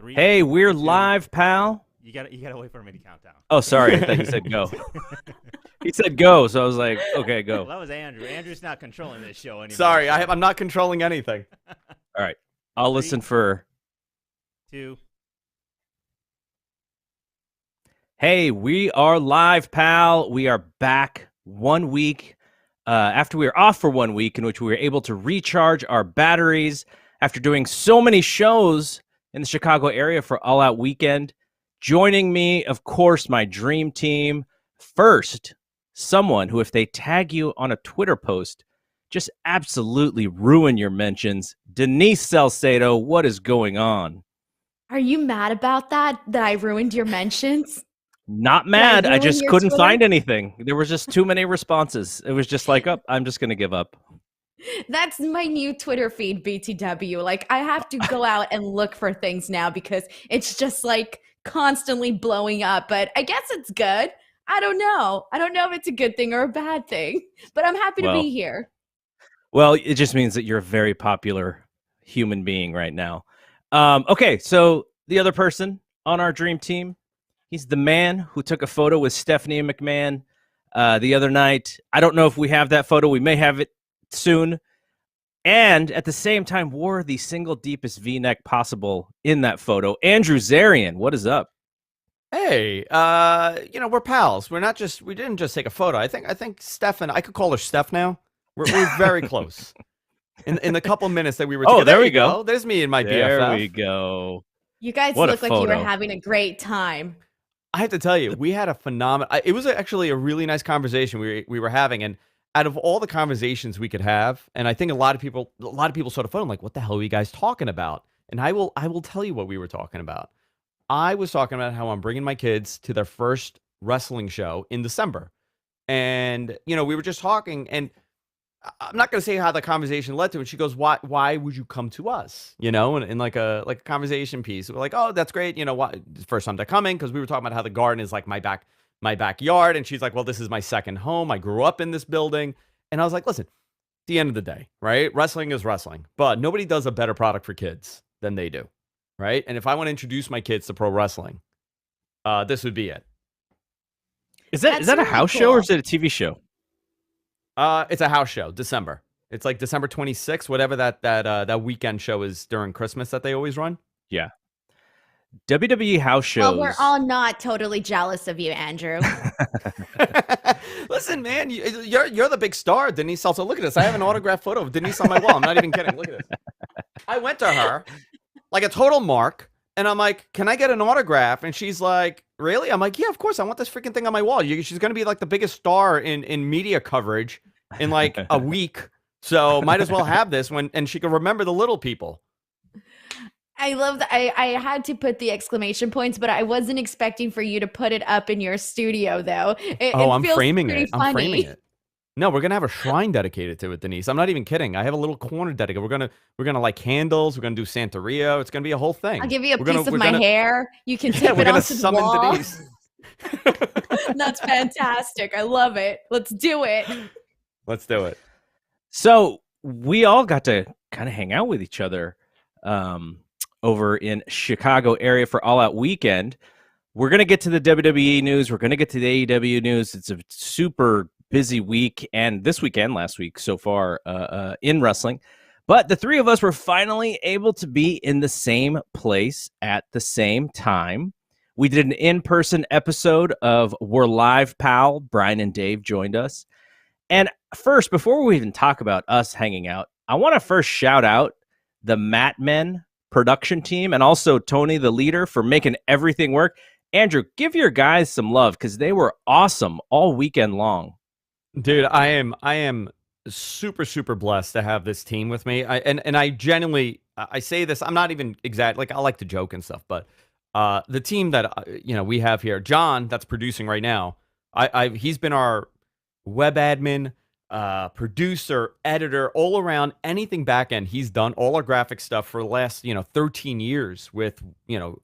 3, Hey, we're 2. live, pal. You gotta wait for me to count down. Oh, sorry. I thought you said go. He said go, so I was like, okay, go. Well, that was Andrew. Andrew's not controlling this show anymore. Sorry, so. I'm not controlling anything. All right. I'll 3, listen for. 2. Hey, we are live, pal. We are back 1 week after we were off for 1 week, in which we were able to recharge our batteries after doing so many shows in the Chicago area for All Out Weekend. Joining me, of course, my dream team. First, someone who, if they tag you on a Twitter post, just absolutely ruin your mentions. Denise Salcedo, what is going on? Are you mad about that I ruined your mentions? Not mad. I ruin just your couldn't Twitter? find anything. There was just too many responses. It was just like, oh, I'm just going to give up. That's my new Twitter feed, BTW. Like, I have to go out and look for things now because it's just like constantly blowing up. But I guess it's good. I don't know. I don't know if it's a good thing or a bad thing, but I'm happy to Well, be here. Well, it just means that you're a very popular human being right now. Okay, so the other person on our dream team, he's the man who took a photo with Stephanie McMahon the other night. I don't know if we have that photo. We may have it soon. And at the same time, wore the single deepest V-neck possible in that photo. Andrew Zarian, what is up? Hey, we're pals. We didn't just take a photo. I think Steph and I could call her Steph now. We're very close. In the couple minutes that we were together. Oh, there we go. There's me and my There BFF. we go. You guys What a look like you were photo. having a great time. I have to tell you, we had a phenomenal. It was actually a really nice conversation we were having, and out of all the conversations we could have, and I think a lot of people saw the photo. I'm like, what the hell are you guys talking about? And I will tell you what we were talking about. I was talking about how I'm bringing my kids to their first wrestling show in December, and we were just talking, and I'm not going to say how the conversation led to it. She goes, why would you come to us? In like a conversation piece. We're like, oh, that's great. Why first time they're coming? Because we were talking about how the garden is like my backyard. And she's like, well, this is my second home. I grew up in this building. And I was like, listen, at the end of the day, right? Wrestling is wrestling, but nobody does a better product for kids than they do. Right. And if I want to introduce my kids to pro wrestling, this would be it. Is that That's a really house show or cool. is it a TV show? It's a house show, December. It's like December 26th, whatever that weekend show is during Christmas that they always run. Yeah. WWE house shows. Well, we're all not totally jealous of you, Andrew. Listen, man, you're the big star, Denise Salsa. Look at this. I have an autographed photo of Denise on my wall. I'm not even kidding. Look at this. I went to her like a total mark, and I'm like, can I get an autograph? And she's like, really? I'm like, yeah, of course. I want this freaking thing on my wall. She's going to be like the biggest star in media coverage in like a week. So might as well have this and she can remember the little people. I love that. I had to put the exclamation points, but I wasn't expecting for you to put it up in your studio, though. I'm feels framing pretty it. funny. I'm framing it. No, we're gonna have a shrine dedicated to it, Denise. I'm not even kidding. I have a little corner dedicated. We're gonna like candles. We're gonna do Santeria. It's gonna be a whole thing. I'll give you a We're piece gonna- of we're my gonna- hair. You can Yeah, tape we're it gonna onto the summon wall. Denise. That's fantastic. I love it. Let's do it. Let's do it. So we all got to kind of hang out with each other over in Chicago area for All Out Weekend. We're going to get to the WWE news. We're going to get to the AEW news. It's a super busy week, and this weekend, last week so far in wrestling. But the three of us were finally able to be in the same place at the same time. We did an in-person episode of We're Live, Pal. Brian and Dave joined us. And first, before we even talk about us hanging out, I want to first shout out the Mat Men production team and also Tony, the leader, for making everything work. Andrew, give your guys some love because they were awesome all weekend long. Dude, I am super, super blessed to have this team with me. I genuinely, I say this, I'm not even exact, like I like to joke and stuff, but the team that, we have here, John, that's producing right now, he's been our web admin, producer, editor, all around, anything back end. He's done all our graphic stuff for the last, 13 years with,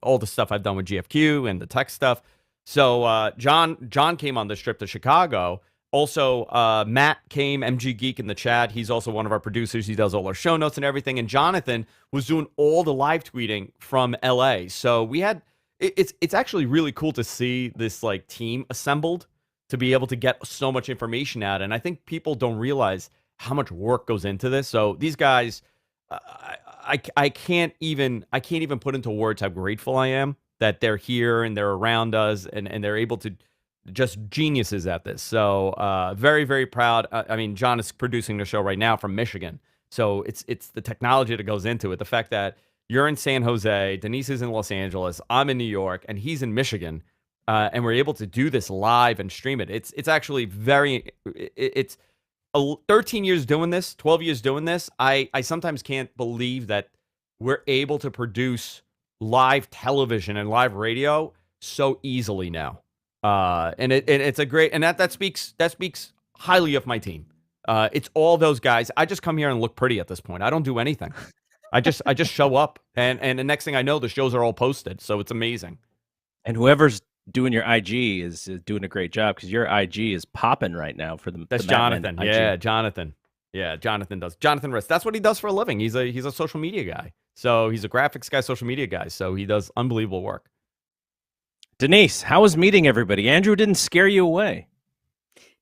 all the stuff I've done with GFQ and the tech stuff. So John came on this trip to Chicago. Also, Matt came, MG Geek in the chat. He's also one of our producers. He does all our show notes and everything. And Jonathan was doing all the live tweeting from LA. So we had it's actually really cool to see this like team assembled to be able to get so much information out. And I think people don't realize how much work goes into this. So these guys, I can't even put into words how grateful I am that they're here and they're around us and they're able to just geniuses at this. So very, very proud. I mean, John is producing the show right now from Michigan. So it's the technology that goes into it. The fact that you're in San Jose, Denise is in Los Angeles, I'm in New York, and he's in Michigan. And we're able to do this live and stream it. It's actually very, it's 13 years doing this, 12 years doing this. I sometimes can't believe that we're able to produce live television and live radio so easily now. And it's a great, and that speaks highly of my team. It's all those guys. I just come here and look pretty at this point. I don't do anything. I just show up, and the next thing I know, the shows are all posted. So it's amazing. And whoever's doing your IG is doing a great job because your IG is popping right now for the. That's the Batman Jonathan. IG. Yeah, Jonathan. Yeah, Jonathan does. Jonathan Riss. That's what he does for a living. He's a social media guy. So he's a graphics guy, social media guy. So he does unbelievable work. Denise, how was meeting everybody? Andrew didn't scare you away.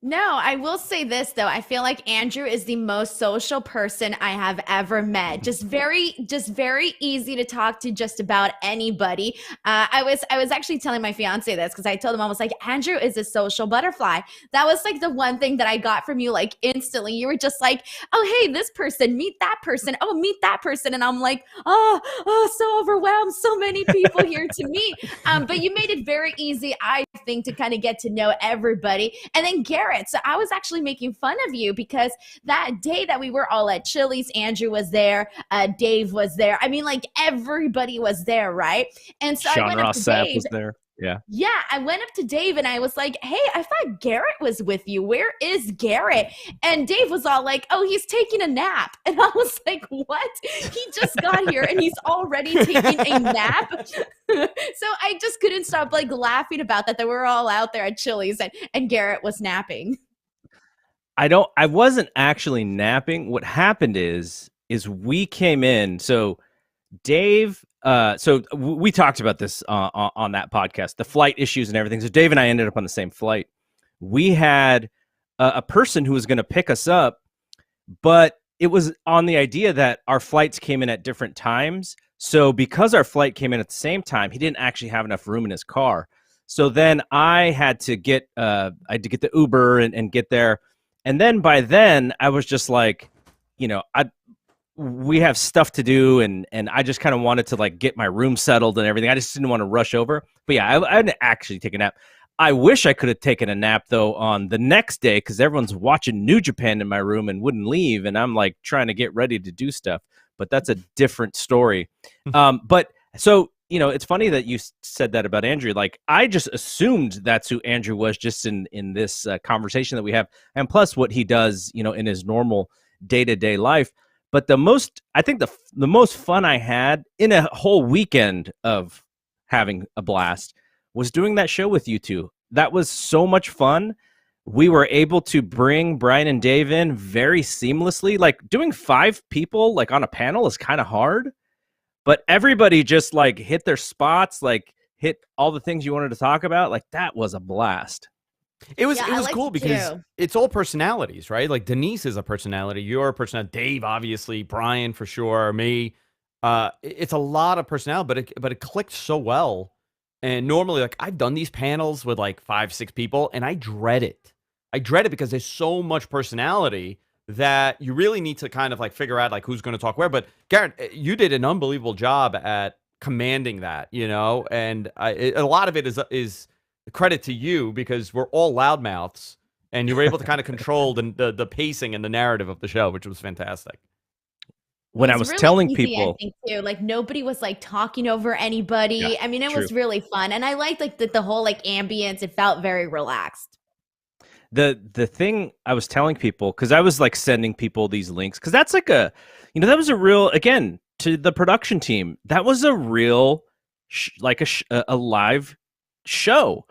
No, I will say this though. I feel like Andrew is the most social person I have ever met. Just very easy to talk to just about anybody. I was actually telling my fiance this because I told him, I was like, Andrew is a social butterfly. That was like the one thing that I got from you, like instantly. You were just like, oh, hey, this person, meet that person. Oh, meet that person. And I'm like, oh, so overwhelmed. So many people here to meet. But you made it very easy, I think, to kind of get to know everybody. And then Garrett. So I was actually making fun of you because that day that we were all at Chili's, Andrew was there, Dave was there. I mean, like everybody was there, right? And so Sean I went up to Ross Sapp Dave. was there. Yeah. Yeah, I went up to Dave and I was like, hey, I thought Garrett was with you. Where is Garrett? And Dave was all like, oh, he's taking a nap. And I was like, what? He just got here and he's already taking a nap. So I just couldn't stop like laughing about that we were all out there at Chili's and Garrett was napping. I wasn't actually napping. What happened is we came in. So Dave, we talked about this on that podcast, the flight issues and everything. So Dave and I ended up on the same flight. We had a person who was going to pick us up, but it was on the idea that our flights came in at different times. So because our flight came in at the same time, he didn't actually have enough room in his car. So then I had to get the Uber and get there. And then by then I was just like, we have stuff to do, and I just kind of wanted to like get my room settled and everything. I just didn't want to rush over. But yeah, I didn't actually take a nap. I wish I could have taken a nap though on the next day because everyone's watching New Japan in my room and wouldn't leave, and I'm like trying to get ready to do stuff. But that's a different story. But so it's funny that you said that about Andrew. Like I just assumed that's who Andrew was just in this conversation that we have, and plus what he does, in his normal day-to-day life. But I think the most fun I had in a whole weekend of having a blast was doing that show with you two. That was so much fun. We were able to bring Brian and Dave in very seamlessly. Like doing 5 people like on a panel is kind of hard, but everybody just like hit their spots, like hit all the things you wanted to talk about. Like that was a blast. It was liked cool it because too. it's all personalities, right? Like Denise is a personality, you're a personality, Dave obviously, Brian for sure, me. It's a lot of personality, but it clicked so well. And normally, like I've done these panels with like 5-6 people, and I dread it. I dread it because there's so much personality that you really need to kind of like figure out like who's going to talk where. But Garrett, you did an unbelievable job at commanding that, and a lot of it is credit to you because we're all loudmouths and you were able to kind of control the pacing and the narrative of the show, which was fantastic. When It I was really telling easy, people, I think too, like nobody was like talking over anybody. Yeah, I mean, it true. was really fun. And I liked like the whole like ambience. It felt very relaxed. the thing I was telling people, because I was like sending people these links, because that's like that was a real, again, to the production team, that was a real a live show.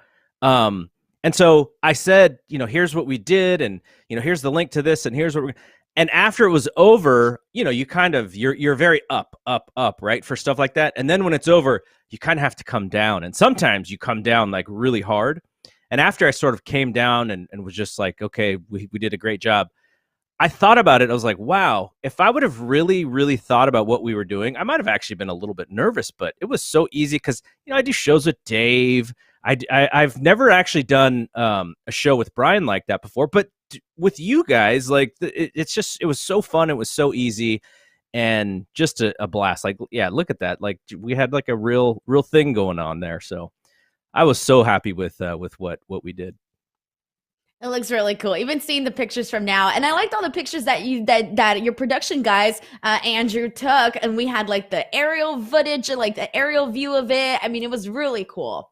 And so I said, here's what we did, and here's the link to this, and here's what we're. And after it was over, you kind of you're very up, right, for stuff like that. And then when it's over, you kind of have to come down. And sometimes you come down like really hard. And after I sort of came down and was just like, okay, we did a great job. I thought about it. I was like, wow, if I would have really, really thought about what we were doing, I might have actually been a little bit nervous, but it was so easy because, I do shows with Dave. I've never actually done a show with Brian like that before, but with you guys, like it was so fun. It was so easy and just a blast. Like, yeah, look at that. Like we had like a real thing going on there. So I was so happy with what we did. It looks really cool. Even seeing the pictures from now, and I liked all the pictures that your production guys, Andrew, took, and we had like the aerial footage and like the aerial view of it. I mean, it was really cool.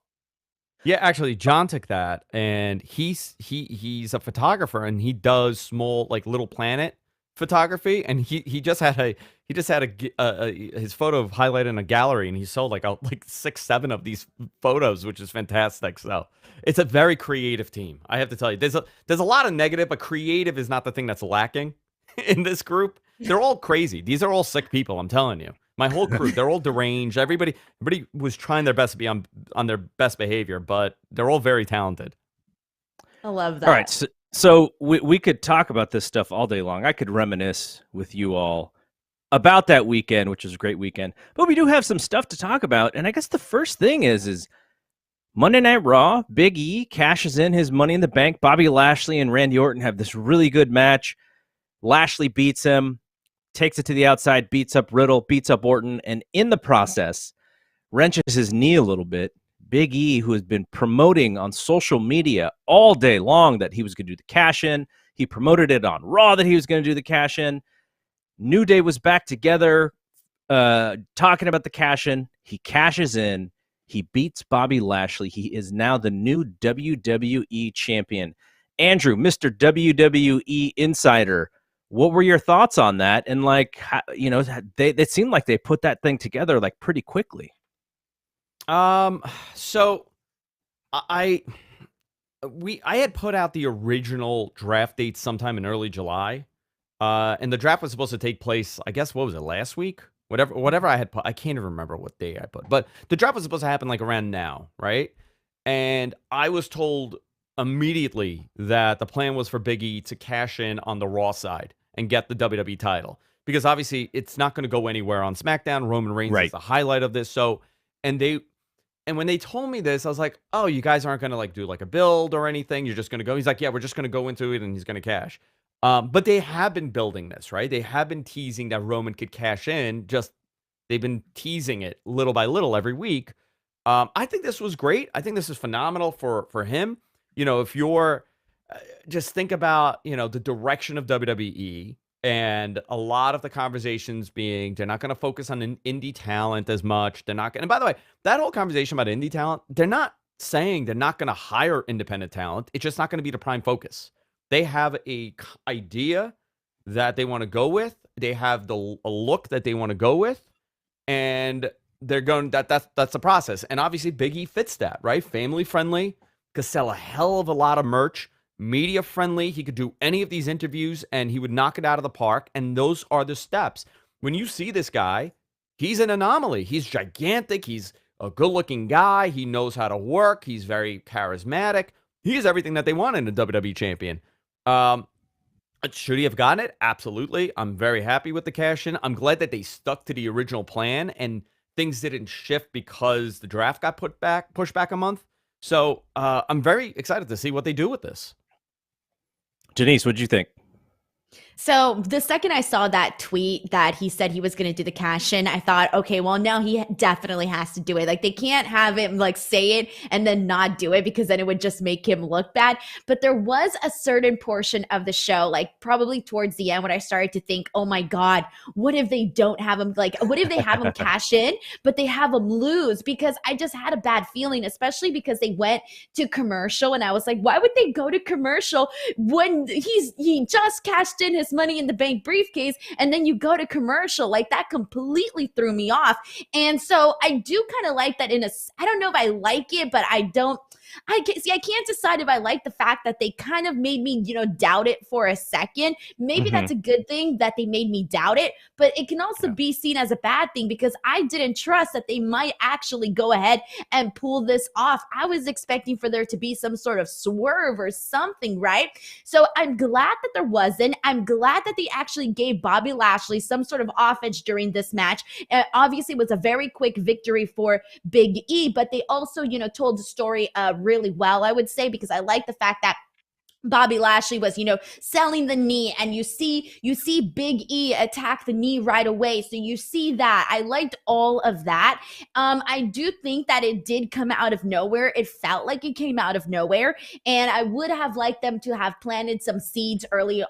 Yeah, actually, John took that, and he's a photographer, and he does small, like, Little Planet photography, and he just had his photo highlighted in a gallery, and he sold like 6-7 of these photos, which is fantastic. So it's a very creative team, I have to tell you. There's a lot of negative, but creative is not the thing that's lacking in this group. They're all crazy. These are all sick people, I'm telling you. My whole crew, they're all deranged. Everybody was trying their best to be on their best behavior, but they're all very talented. I love that. All right, so we could talk about this stuff all day long. I could reminisce with you all about that weekend, which was a great weekend. But we do have some stuff to talk about, and I guess the first thing is Monday Night Raw. Big E cashes in his Money in the Bank. Bobby Lashley and Randy Orton have this really good match. Lashley beats him, takes it to the outside, beats up Riddle, beats up Orton, and in the process, wrenches his knee a little bit. Big E, who has been promoting on social media all day long that he was going to do the cash-in. He promoted it on Raw that he was going to do the cash-in. New Day was back together talking about the cash-in. He cashes in. He beats Bobby Lashley. He is now the new WWE champion. Andrew, Mr. WWE Insider, what were your thoughts on that? And they seemed like they put that thing together like pretty quickly. So I had put out the original draft date sometime in early July, and the draft was supposed to take place, I guess, what was it, last week? Whatever I had put, I can't even remember what day I put, but the draft was supposed to happen like around now, right? And I was told immediately that the plan was for Big E to cash in on the Raw side and get the WWE title, because obviously it's not going to go anywhere on SmackDown. Roman Reigns is the highlight of this. So, and when they told me this, I was like, oh, you guys aren't going to like do like a build or anything. You're just going to go. He's like, yeah, we're just going to go into it and he's going to cash. But they have been building this, right? They have been teasing that Roman could cash in. They've been teasing it little by little every week. I think this was great. I think this is phenomenal for him. If you're just think about, the direction of WWE, and a lot of the conversations being, they're not going to focus on an indie talent as much. They're not going to, and by the way, that whole conversation about indie talent, they're not saying they're not going to hire independent talent. It's just not going to be the prime focus. They have a idea that they want to go with. They have a look that they want to go with, and they're going, that's the process. And obviously Big E fits that, right? Family friendly, could sell a hell of a lot of merch. Media friendly, he could do any of these interviews and he would knock it out of the park. And those are the steps. When you see this guy, he's an anomaly. He's gigantic. He's a good looking guy. He knows how to work. He's very charismatic. He is everything that they want in a WWE champion. Should he have gotten it? Absolutely. I'm very happy with the cash in. I'm glad that they stuck to the original plan and things didn't shift because the draft got pushed back a month. So I'm very excited to see what they do with this. Denise, what did you think? So the second I saw that tweet that he said he was going to do the cash in, I thought, okay, well, now he definitely has to do it. Like, they can't have him like say it and then not do it, because then it would just make him look bad. But there was a certain portion of the show, like probably towards the end, when I started to think, oh my God, what if they don't have him? Like, what if they have him cash in, but they have him lose? Because I just had a bad feeling, especially because they went to commercial, and I was like, why would they go to commercial when he just cashed in his this Money in the Bank briefcase, and then you go to commercial. Like, that completely threw me off. And so I do kind of like that I don't know if I like it, but I can't decide if I like the fact that they kind of made me, doubt it for a second. Maybe that's a good thing that they made me doubt it, but it can also be seen as a bad thing because I didn't trust that they might actually go ahead and pull this off. I was expecting for there to be some sort of swerve or something, right? So I'm glad that there wasn't. I'm glad that they actually gave Bobby Lashley some sort of offense during this match. Obviously, it was a very quick victory for Big E, but they also, told the story really well, I would say, because I like the fact that Bobby Lashley was, selling the knee, and you see Big E attack the knee right away. So you see that. I liked all of that. I do think that it did come out of nowhere. It felt like it came out of nowhere, and I would have liked them to have planted some seeds earlier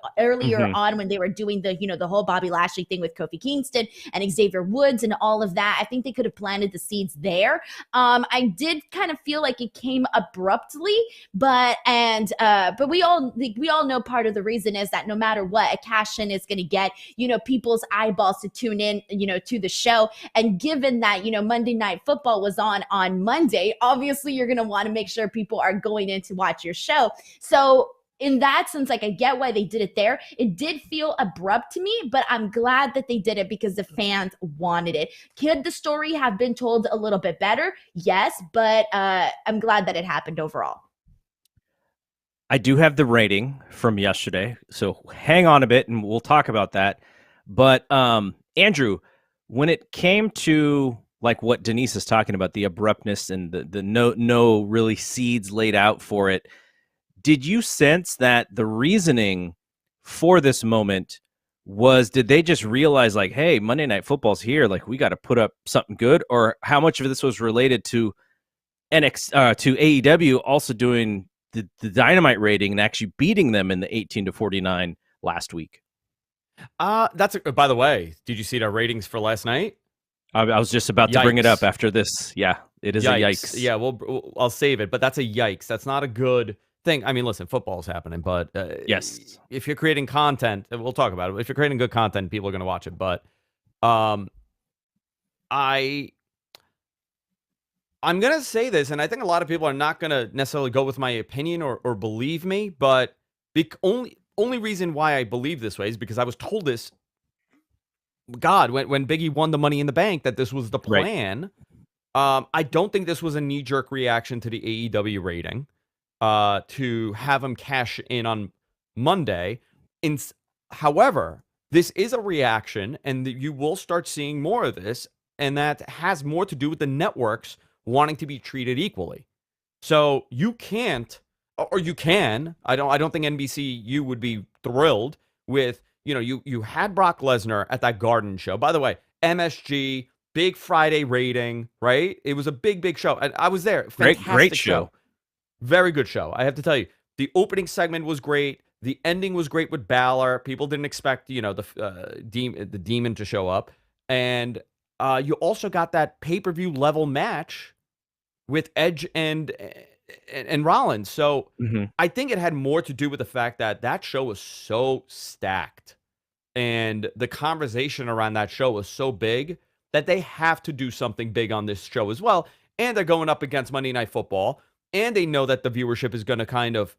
on when they were doing the whole Bobby Lashley thing with Kofi Kingston and Xavier Woods and all of that. I think they could have planted the seeds there. I did kind of feel like it came abruptly, but we all know part of the reason is that no matter what, a cash-in is going to get, people's eyeballs to tune in, to the show. And given that, Monday Night Football was on Monday, obviously you're going to want to make sure people are going in to watch your show. So in that sense, like, I get why they did it there. It did feel abrupt to me, but I'm glad that they did it because the fans wanted it. Could the story have been told a little bit better? Yes, but I'm glad that it happened overall. I do have the rating from yesterday, so hang on a bit and we'll talk about that. But Andrew, when it came to like what Denise is talking about, the abruptness and the no really seeds laid out for it, did you sense that the reasoning for this moment was, did they just realize like, hey, Monday Night Football's here, like we got to put up something good? Or how much of this was related to to AEW also doing the Dynamite rating and actually beating them in the 18-49 last week? By the way, did you see our ratings for last night? I was just about to bring it up after this. Yeah, it is a yikes. Yeah, I'll save it, but that's a yikes. That's not a good thing. I mean, listen, football's happening, but yes, if you're creating content, we'll talk about it. If you're creating good content, people are going to watch it. But I'm going to say this, and I think a lot of people are not going to necessarily go with my opinion or believe me, but the only reason why I believe this way is because I was told this, God, when Big E won the Money in the Bank, that this was the plan. Right. I don't think this was a knee-jerk reaction to the AEW rating to have him cash in on Monday. However, this is a reaction, and you will start seeing more of this, and that has more to do with the networks wanting to be treated equally. So you can't, or you can. I don't think NBCU would be thrilled with, you had Brock Lesnar at that Garden show. By the way, MSG, big Friday rating, right? It was a big show. And I was there. Fantastic great show. Very good show. I have to tell you, the opening segment was great. The ending was great with Balor. People didn't expect, the demon to show up. And you also got that pay-per-view level match with Edge and Rollins. So I think it had more to do with the fact that show was so stacked, and the conversation around that show was so big that they have to do something big on this show as well. And they're going up against Monday Night Football, and they know that the viewership is going to kind of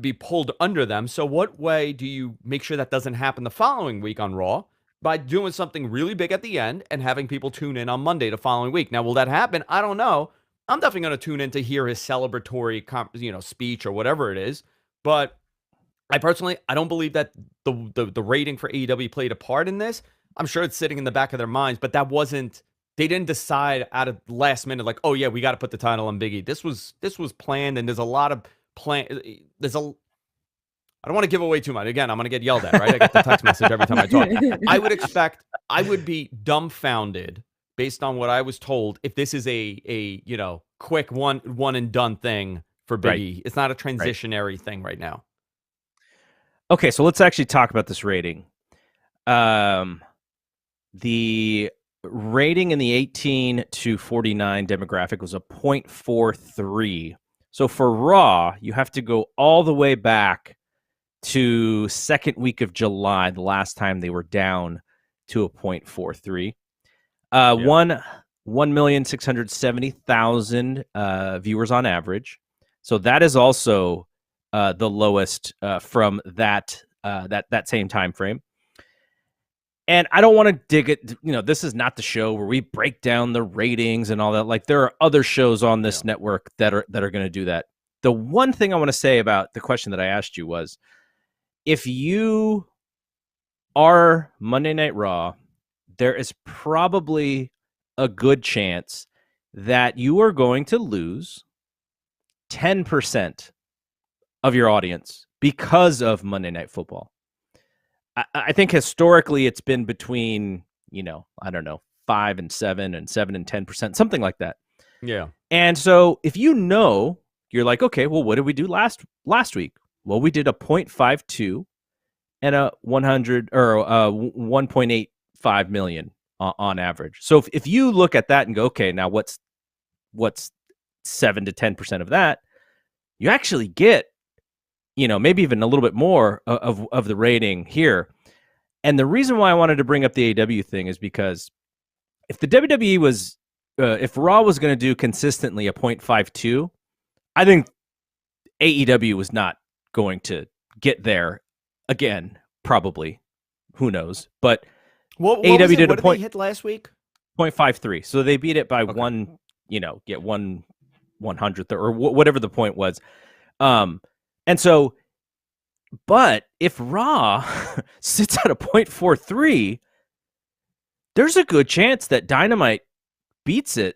be pulled under them. So what way do you make sure that doesn't happen the following week on Raw? By doing something really big at the end and having people tune in on Monday the following week. Now, will that happen? I don't know. I'm definitely going to tune in to hear his celebratory, speech or whatever it is. But I don't believe that the rating for AEW played a part in this. I'm sure it's sitting in the back of their minds, but they didn't decide out of last minute, like, oh yeah, we got to put the title on Big E. This was planned, and there's a lot of I don't want to give away too much. Again, I'm going to get yelled at, right? I get the text message every time I talk. I would be dumbfounded based on what I was told if this is a quick one and done thing for Big E. It's not a transitionary thing right now. Okay, so let's actually talk about this rating. The rating in the 18 to 49 demographic was a 0.43. So for Raw, you have to go all the way back to second week of July, the last time they were down to a 0.43. 1,670,000 viewers on average. So that is also the lowest from that same time frame. And I don't want to dig it. This is not the show where we break down the ratings and all that. Like, there are other shows on this network that are going to do that. The one thing I want to say about the question that I asked you was, if you are Monday Night Raw, there is probably a good chance that you are going to lose 10% of your audience because of Monday Night Football. I think historically it's been between, 5 and 7 and 7 and 10%, something like that. Yeah. And so if you're like, okay, well, what did we do last week? Well, we did a 0.52 and a 100 or 1.85 million on average. So if you look at that and go, okay, now what's 7 to 10% of that? You actually get, maybe even a little bit more of the rating here. And the reason why I wanted to bring up the AEW thing is because if the WWE was, if Raw was going to do consistently a 0.52, I think AEW was not going to get there again, probably. Who knows? But what AEW was it? did What a point did they hit last week? 0.53. So they beat it by Okay. get 1/100th or whatever the point was. And so, but if Raw sits at a 0.43, there's a good chance that Dynamite beats it,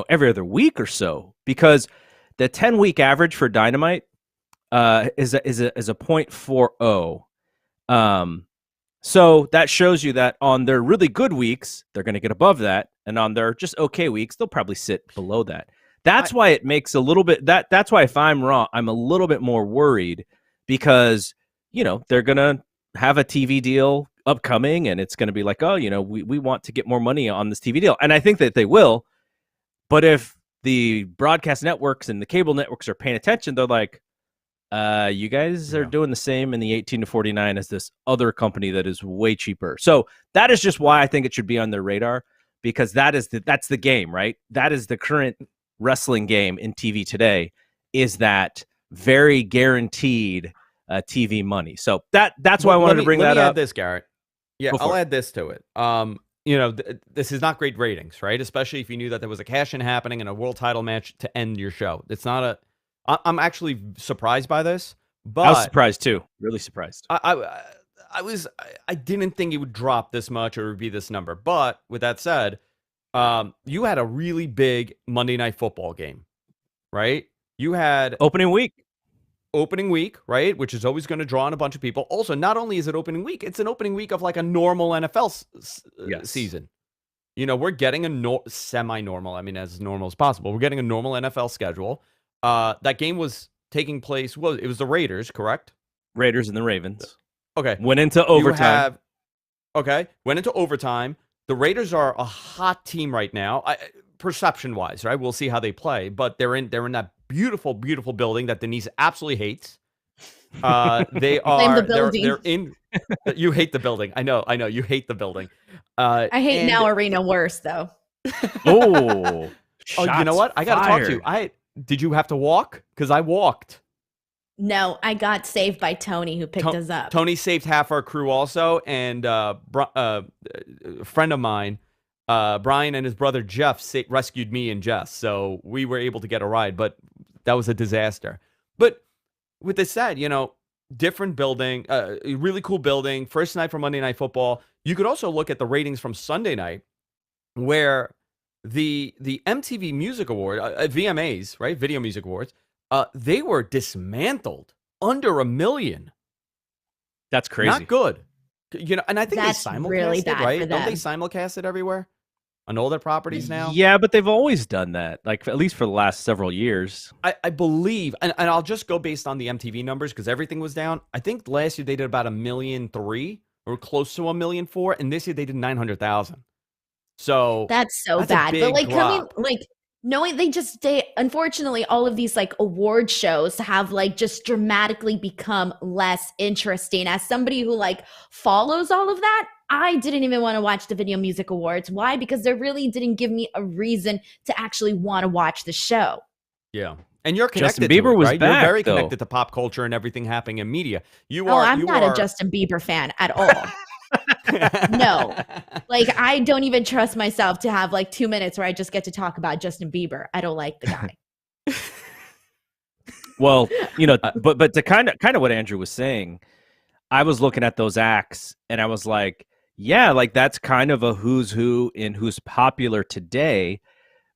every other week or so, because the 10-week average for Dynamite is a 0.40. So that shows you that on their really good weeks, they're going to get above that, and on their just okay weeks, they'll probably sit below that. That's why it makes a little bit that's why if I'm Raw, I'm a little bit more worried, because they're going to have a TV deal upcoming, and it's going to be like, oh, we want to get more money on this TV deal, and I think that they will. But if the broadcast networks and the cable networks are paying attention, they're like, you guys are doing the same in the 18 to 49 as this other company that is way cheaper. So that is just why I think it should be on their radar, because that's the game, right? That is the current wrestling game in TV today, is that very guaranteed TV money. So that's why I wanted to bring that Let me up. add this, Garrett. Yeah, Go for I'll it. add this to it. This is not great ratings, right? Especially if you knew that there was a cash-in happening and a world title match to end your show. It's not I'm actually surprised by this, but I was surprised too. Really surprised. I didn't think it would drop this much or it would be this number. But with that said, you had a really big Monday Night Football game, right? You had Opening week. Right? Which is always going to draw in a bunch of people. Also, not only is it opening week, it's an opening week of like a normal NFL season. We're getting a semi-normal, as normal as possible. We're getting a normal NFL schedule. That game was taking place, it was the Raiders, correct? Raiders and the Ravens. Okay. Went into overtime. Went into overtime. The Raiders are a hot team right now, perception-wise, right? We'll see how they play, but they're in that beautiful, beautiful building that Denise absolutely hates. They are. They're in. You hate the building. I know. You hate the building. I hate Now Arena worse though. Oh, you know what? I got to talk to you. Did you have to walk? Because I walked. No, I got saved by Tony, who picked us up. Tony saved half our crew also, and a friend of mine, Brian, and his brother Jeff rescued me and Jess, so we were able to get a ride, but that was a disaster. But with this said, different building, really cool building, first night for Monday Night Football. You could also look at the ratings from Sunday night, where the MTV Music Award, VMAs, right, Video Music Awards, they were dismantled, under 1 million. that's crazy. Not good. And I think That's they simulcast really it, bad right? for Don't they them. simulcast it everywhere on all their properties now? Yeah, but they've always done that, like at least for the last several years. I believe, and I'll just go based on the MTV numbers because everything was down. I think last year they did about 1.3 million, or close to 1.4 million, and this year they did 900,000. So That's so that's a bad. But big drop. knowing unfortunately all of these like award shows have like just dramatically become less interesting. As somebody who like follows all of that, I didn't even want to watch the Video Music Awards. Why? Because they really didn't give me a reason to actually want to watch the show. Yeah. And you're connected Justin Bieber to it, was right? back, You're very though. connected to pop culture and everything happening in media. I'm not a Justin Bieber fan at all. No. Like, I don't even trust myself to have like 2 minutes where I just get to talk about Justin Bieber. I don't like the guy. Well, but to kind of what Andrew was saying, I was looking at those acts and I was like, yeah, like that's kind of a who's who in who's popular today.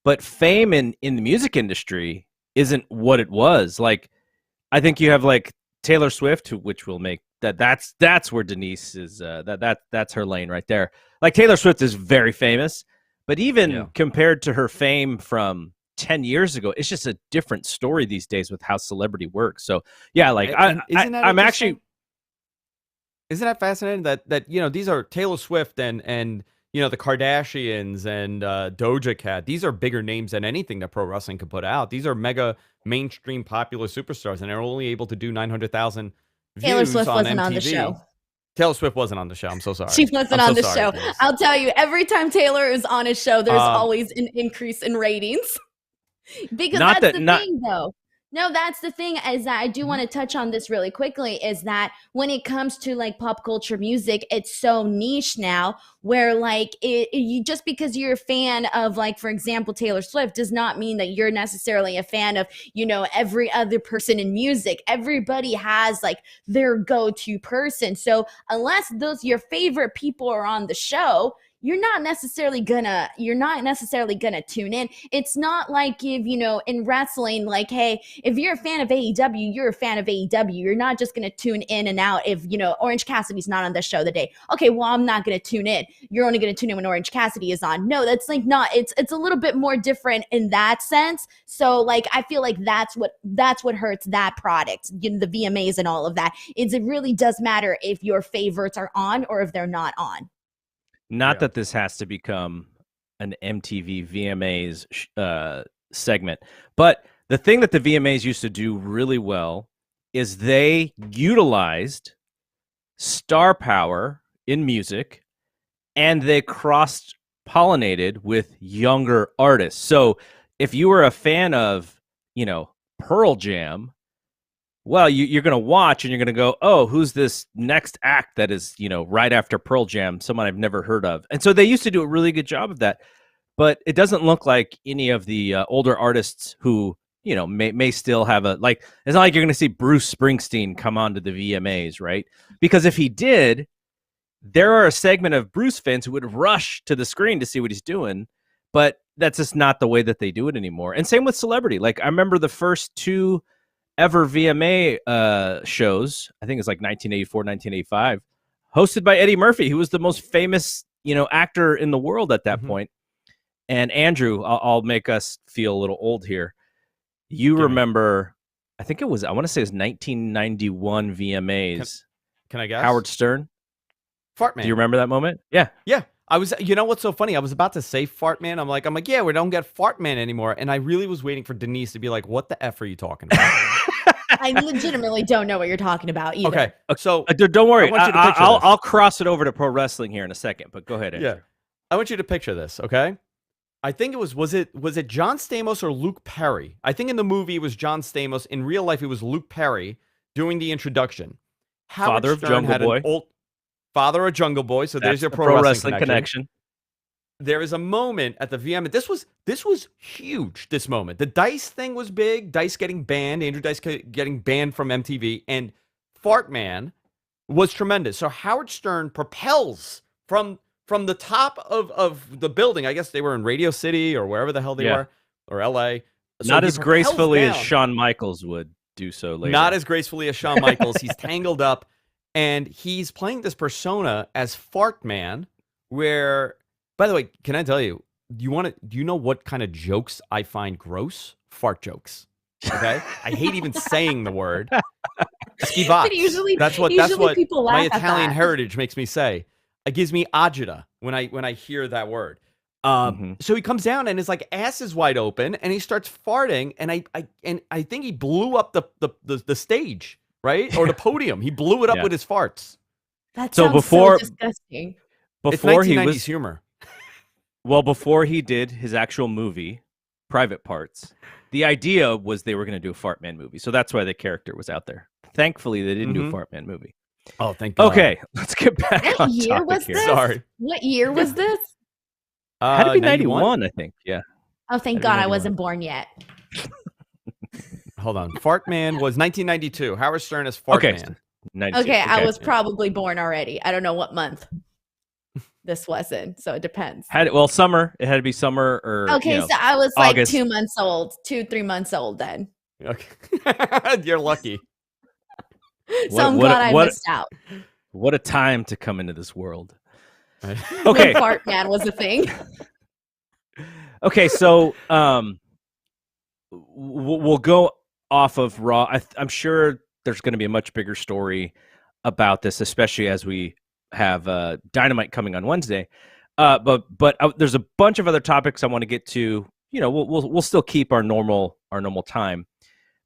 But fame in the music industry isn't what it was. Like, I think you have like Taylor Swift, which will make that's where Denise is. That's her lane right there. Like Taylor Swift is very famous, but even compared to her fame from 10 years ago, it's just a different story these days with how celebrity works. So yeah, like I'm actually. Isn't that fascinating that these are Taylor Swift and the Kardashians and Doja Cat. These are bigger names than anything that pro wrestling could put out. These are mega mainstream popular superstars, and they're only able to do 900,000 views Taylor Swift on wasn't MTV. on the show. Taylor Swift wasn't on the show. I'm so sorry. She wasn't on the show. Denise. I'll tell you, every time Taylor is on a show, there's always an increase in ratings. Because that's the thing, though. No, that's the thing, is that I do want to touch on this really quickly, is that when it comes to like pop culture music, it's so niche now, where like you just because you're a fan of, like, for example, Taylor Swift does not mean that you're necessarily a fan of, every other person in music. Everybody has like their go-to person. So unless your favorite people are on the show, you're not necessarily gonna tune in. It's not like if, in wrestling, like, hey, if you're a fan of AEW, you're a fan of AEW. You're not just gonna tune in and out if, Orange Cassidy's not on the show the day. Okay, well, I'm not gonna tune in. You're only gonna tune in when Orange Cassidy is on. No, that's like not, it's a little bit more different in that sense. So like, I feel like that's what hurts that product, the VMAs and all of that, is it really does matter if your favorites are on or if they're not on. Not that this has to become an MTV VMAs segment, but the thing that the VMAs used to do really well is they utilized star power in music, and they cross-pollinated with younger artists. So if you were a fan of, Pearl Jam, well, you're going to watch and you're going to go, oh, who's this next act that is, right after Pearl Jam, someone I've never heard of. And so they used to do a really good job of that. But it doesn't look like any of the older artists who, may still have it's not like you're going to see Bruce Springsteen come on to the VMAs, right? Because if he did, there are a segment of Bruce fans who would rush to the screen to see what he's doing. But that's just not the way that they do it anymore. And same with celebrity. Like, I remember the first two ever VMA shows, I think it's like 1984, 1985, hosted by Eddie Murphy, who was the most famous, actor in the world at that point. And Andrew, I'll make us feel a little old here. You remember, I think I want to say it was 1991 VMAs. Can I guess? Howard Stern. Fart Man. Do you remember that moment? Yeah. Yeah. I was, what's so funny? I was about to say Fart Man. I'm like, yeah, we don't get Fart Man anymore. And I really was waiting for Denise to be like, what the F are you talking about? I legitimately don't know what you're talking about either. Okay. So don't worry. I want you to picture this. I'll cross it over to pro wrestling here in a second, but go ahead, Andrew. Yeah. I want you to picture this, okay? I think it was it John Stamos or Luke Perry? I think in the movie it was John Stamos. In real life, it was Luke Perry doing the introduction. Father of Jungle Boy. Father of Jungle Boy. So That's there's your the pro wrestling connection. connection. There is a moment at the VMA. This was huge. This moment, the Dice thing was big. Dice getting banned. Andrew Dice getting banned from MTV, and Fart Man was tremendous. So Howard Stern propels from the top of the building. I guess they were in Radio City or wherever the hell they were, or LA. So Not as gracefully as Shawn Michaels would do so later. Not as gracefully as Shawn Michaels. He's tangled up, and he's playing this persona as Fart Man, where, by the way, can I tell you, do you know what kind of jokes I find gross? Fart jokes. Okay? I hate even saying the word. Skivox. That's what people laugh my at Italian that. heritage makes me say. It gives me agita when I hear that word. So he comes down and his like ass is wide open, and he starts farting, and I think he blew up the stage, right, or the podium. He blew it up Yeah. with his farts. That So sounds before- so disgusting. It's Before 1990s he was humor. before he did his actual movie, Private Parts, the idea was they were going to do a Fart Man movie. So that's why the character was out there. Thankfully, they didn't do a Fart Man movie. Oh, thank God. Okay, let's get back What on year topic was here. this? Sorry. What year was this? Had to be 91, I think. Yeah. Oh, thank That'd be God I 91. wasn't born yet. Hold on. Fart Man was 1992. Howard Stern as Fart Okay. Man. 92. Okay, I was probably born already. I don't know what month this was in, so it depends. Summer. It had to be summer or Okay, you know, so I was like August. 2 months old, 3 months old then. Okay. You're lucky. So I'm what- glad I what- missed out. What a time to come into this world. When Okay. Fart Man was a thing. Okay, so we'll go off of Raw. I'm sure there's going to be a much bigger story about this, especially as we have Dynamite coming on Wednesday. But there's a bunch of other topics I want to get to. You know, we'll still keep our normal time,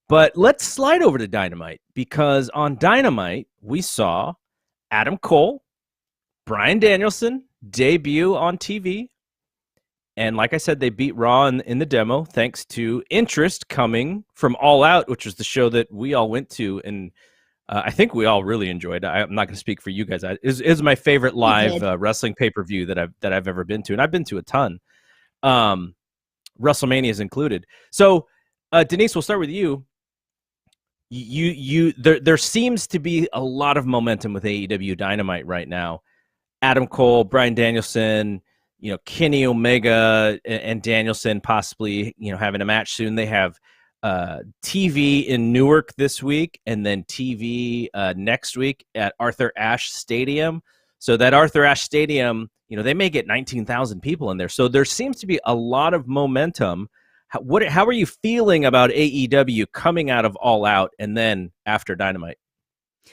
but let's slide over to Dynamite, because on Dynamite we saw Adam Cole, Bryan Danielson debut on TV. And like I said, they beat Raw in the demo, thanks to interest coming from All Out, which was the show that we all went to, and I think we all really enjoyed. I'm not going to speak for you guys. It was my favorite live wrestling pay-per-view that I've ever been to, and I've been to a ton, WrestleMania is included. So, Denise, we'll start with you. There seems to be a lot of momentum with AEW Dynamite right now. Adam Cole, Bryan Danielson, you know, Kenny Omega and Danielson possibly, you know, having a match soon. They have TV in Newark this week, and then TV next week at Arthur Ashe Stadium. So that Arthur Ashe Stadium, you know, they may get 19,000 people in there. So there seems to be a lot of momentum. How are you feeling about AEW coming out of All Out and then after Dynamite?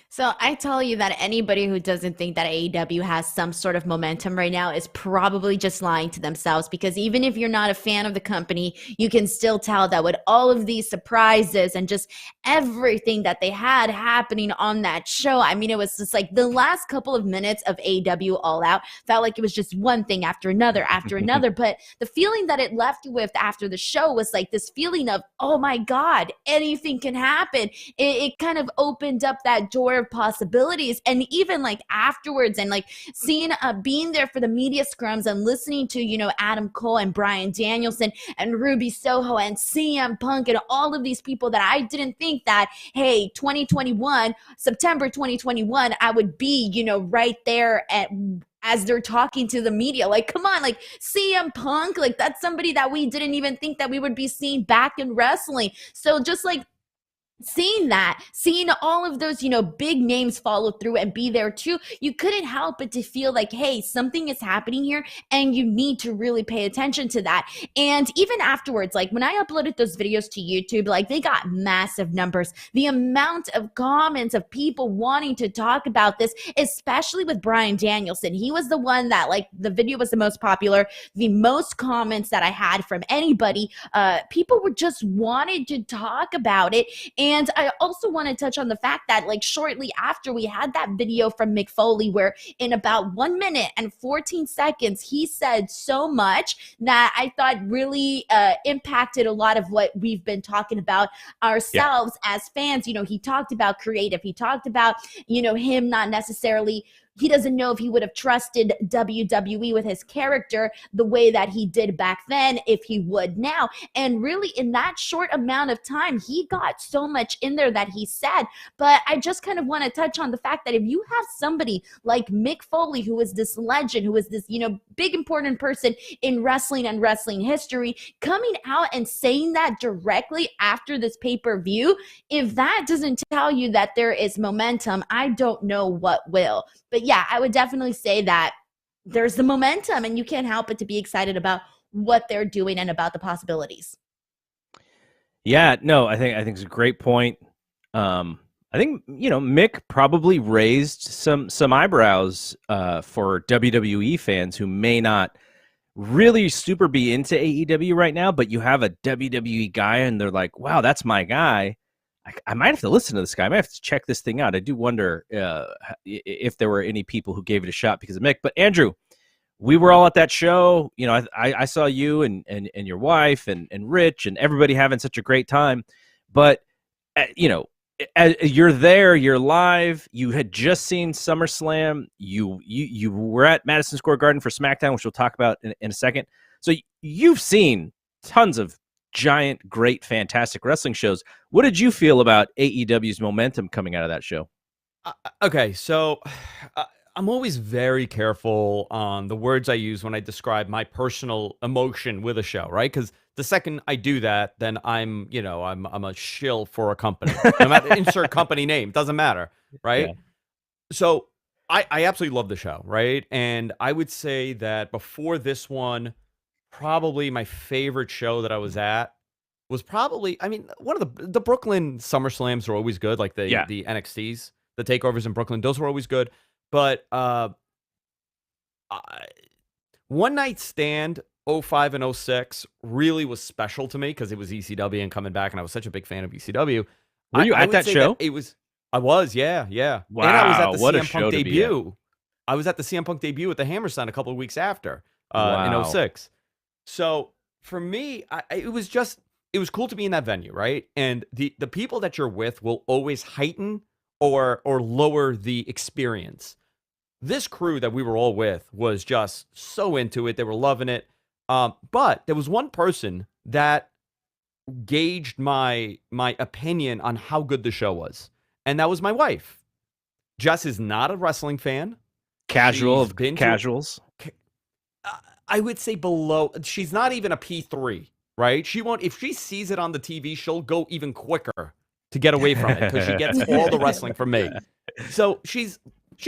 So I tell you that anybody who doesn't think that AEW has some sort of momentum right now is probably just lying to themselves, because even if you're not a fan of the company, you can still tell that with all of these surprises and just everything that they had happening on that show. I mean, it was just like the last couple of minutes of AEW All Out felt like it was just one thing after another, but the feeling that it left you with after the show was like this feeling of, oh my God, anything can happen. It kind of opened up that door of possibilities. And even like afterwards, and like seeing being there for the media scrums and listening to, you know, Adam Cole and Bryan Danielson and Ruby Soho and CM Punk and all of these people that I didn't think that, hey, 2021, September 2021, I would be, you know, right there as they're talking to the media. Like, come on, like CM Punk, like that's somebody that we didn't even think that we would be seeing back in wrestling. So just like seeing all of those, you know, big names follow through and be there too, you couldn't help but to feel like, hey, something is happening here and you need to really pay attention to that. And even afterwards, like when I uploaded those videos to YouTube, like they got massive numbers. The amount of comments of people wanting to talk about this, especially with Bryan Danielson, he was the one that, like, the video was the most popular, the most comments that I had from anybody. People were just wanted to talk about it. And I also want to touch on the fact that, like, shortly after we had that video from Mick Foley, where in about 1 minute and 14 seconds, he said so much that I thought really impacted a lot of what we've been talking about ourselves as fans. You know, he talked about creative. He talked about, you know, him not necessarily, he doesn't know if he would have trusted WWE with his character the way that he did back then, if he would now. And really, in that short amount of time, he got so much in there that he said. But I just kind of want to touch on the fact that if you have somebody like Mick Foley, who is this legend, who is this, you know, big important person in wrestling and wrestling history, coming out and saying that directly after this pay-per-view, if that doesn't tell you that there is momentum, I don't know what will. But yeah, I would definitely say that there's the momentum and you can't help but to be excited about what they're doing and about the possibilities. Yeah, no, I think it's a great point. I think, you know, Mick probably raised some eyebrows for WWE fans who may not really super be into AEW right now, but you have a WWE guy and they're like, wow, that's my guy. I might have to listen to this guy. I might have to check this thing out. I do wonder if there were any people who gave it a shot because of Mick. But Andrew, we were all at that show. You know, I saw you and your wife and Rich and everybody having such a great time. But, you know, you're there, you're live. You had just seen SummerSlam. You were at Madison Square Garden for SmackDown, which we'll talk about in a second. So you've seen tons of giant, great, fantastic wrestling shows. What did you feel about AEW's momentum coming out of that show? Okay, so I'm always very careful on the words I use when I describe my personal emotion with a show, right? Because the second I do that, then I'm a shill for a company. No matter insert company name, doesn't matter, right? Yeah. So I absolutely love the show, right? And I would say that before this one, probably my favorite show that I was at was probably, I mean, one of the Brooklyn SummerSlams are always good, like the NXTs, the takeovers in Brooklyn, those were always good. But One Night Stand 05 and 06 really was special to me because it was ECW and coming back, and I was such a big fan of ECW. Were you at that show? I was, yeah. Wow, and I was at the what a CM show Punk to be at. debut. I was at the CM Punk debut at the Hammerstein a couple of weeks after Wow. in 06. So for me, it was cool to be in that venue, right? And the people that you're with will always heighten or lower the experience. This crew that we were all with was just so into it. They were loving it. But there was one person that gauged my opinion on how good the show was. And that was my wife. Jess is not a wrestling fan. Casual She's of been to- casuals. I would say below. She's not even a P3, right? She won't. If she sees it on the TV, she'll go even quicker to get away from it because she gets all the wrestling from me. So she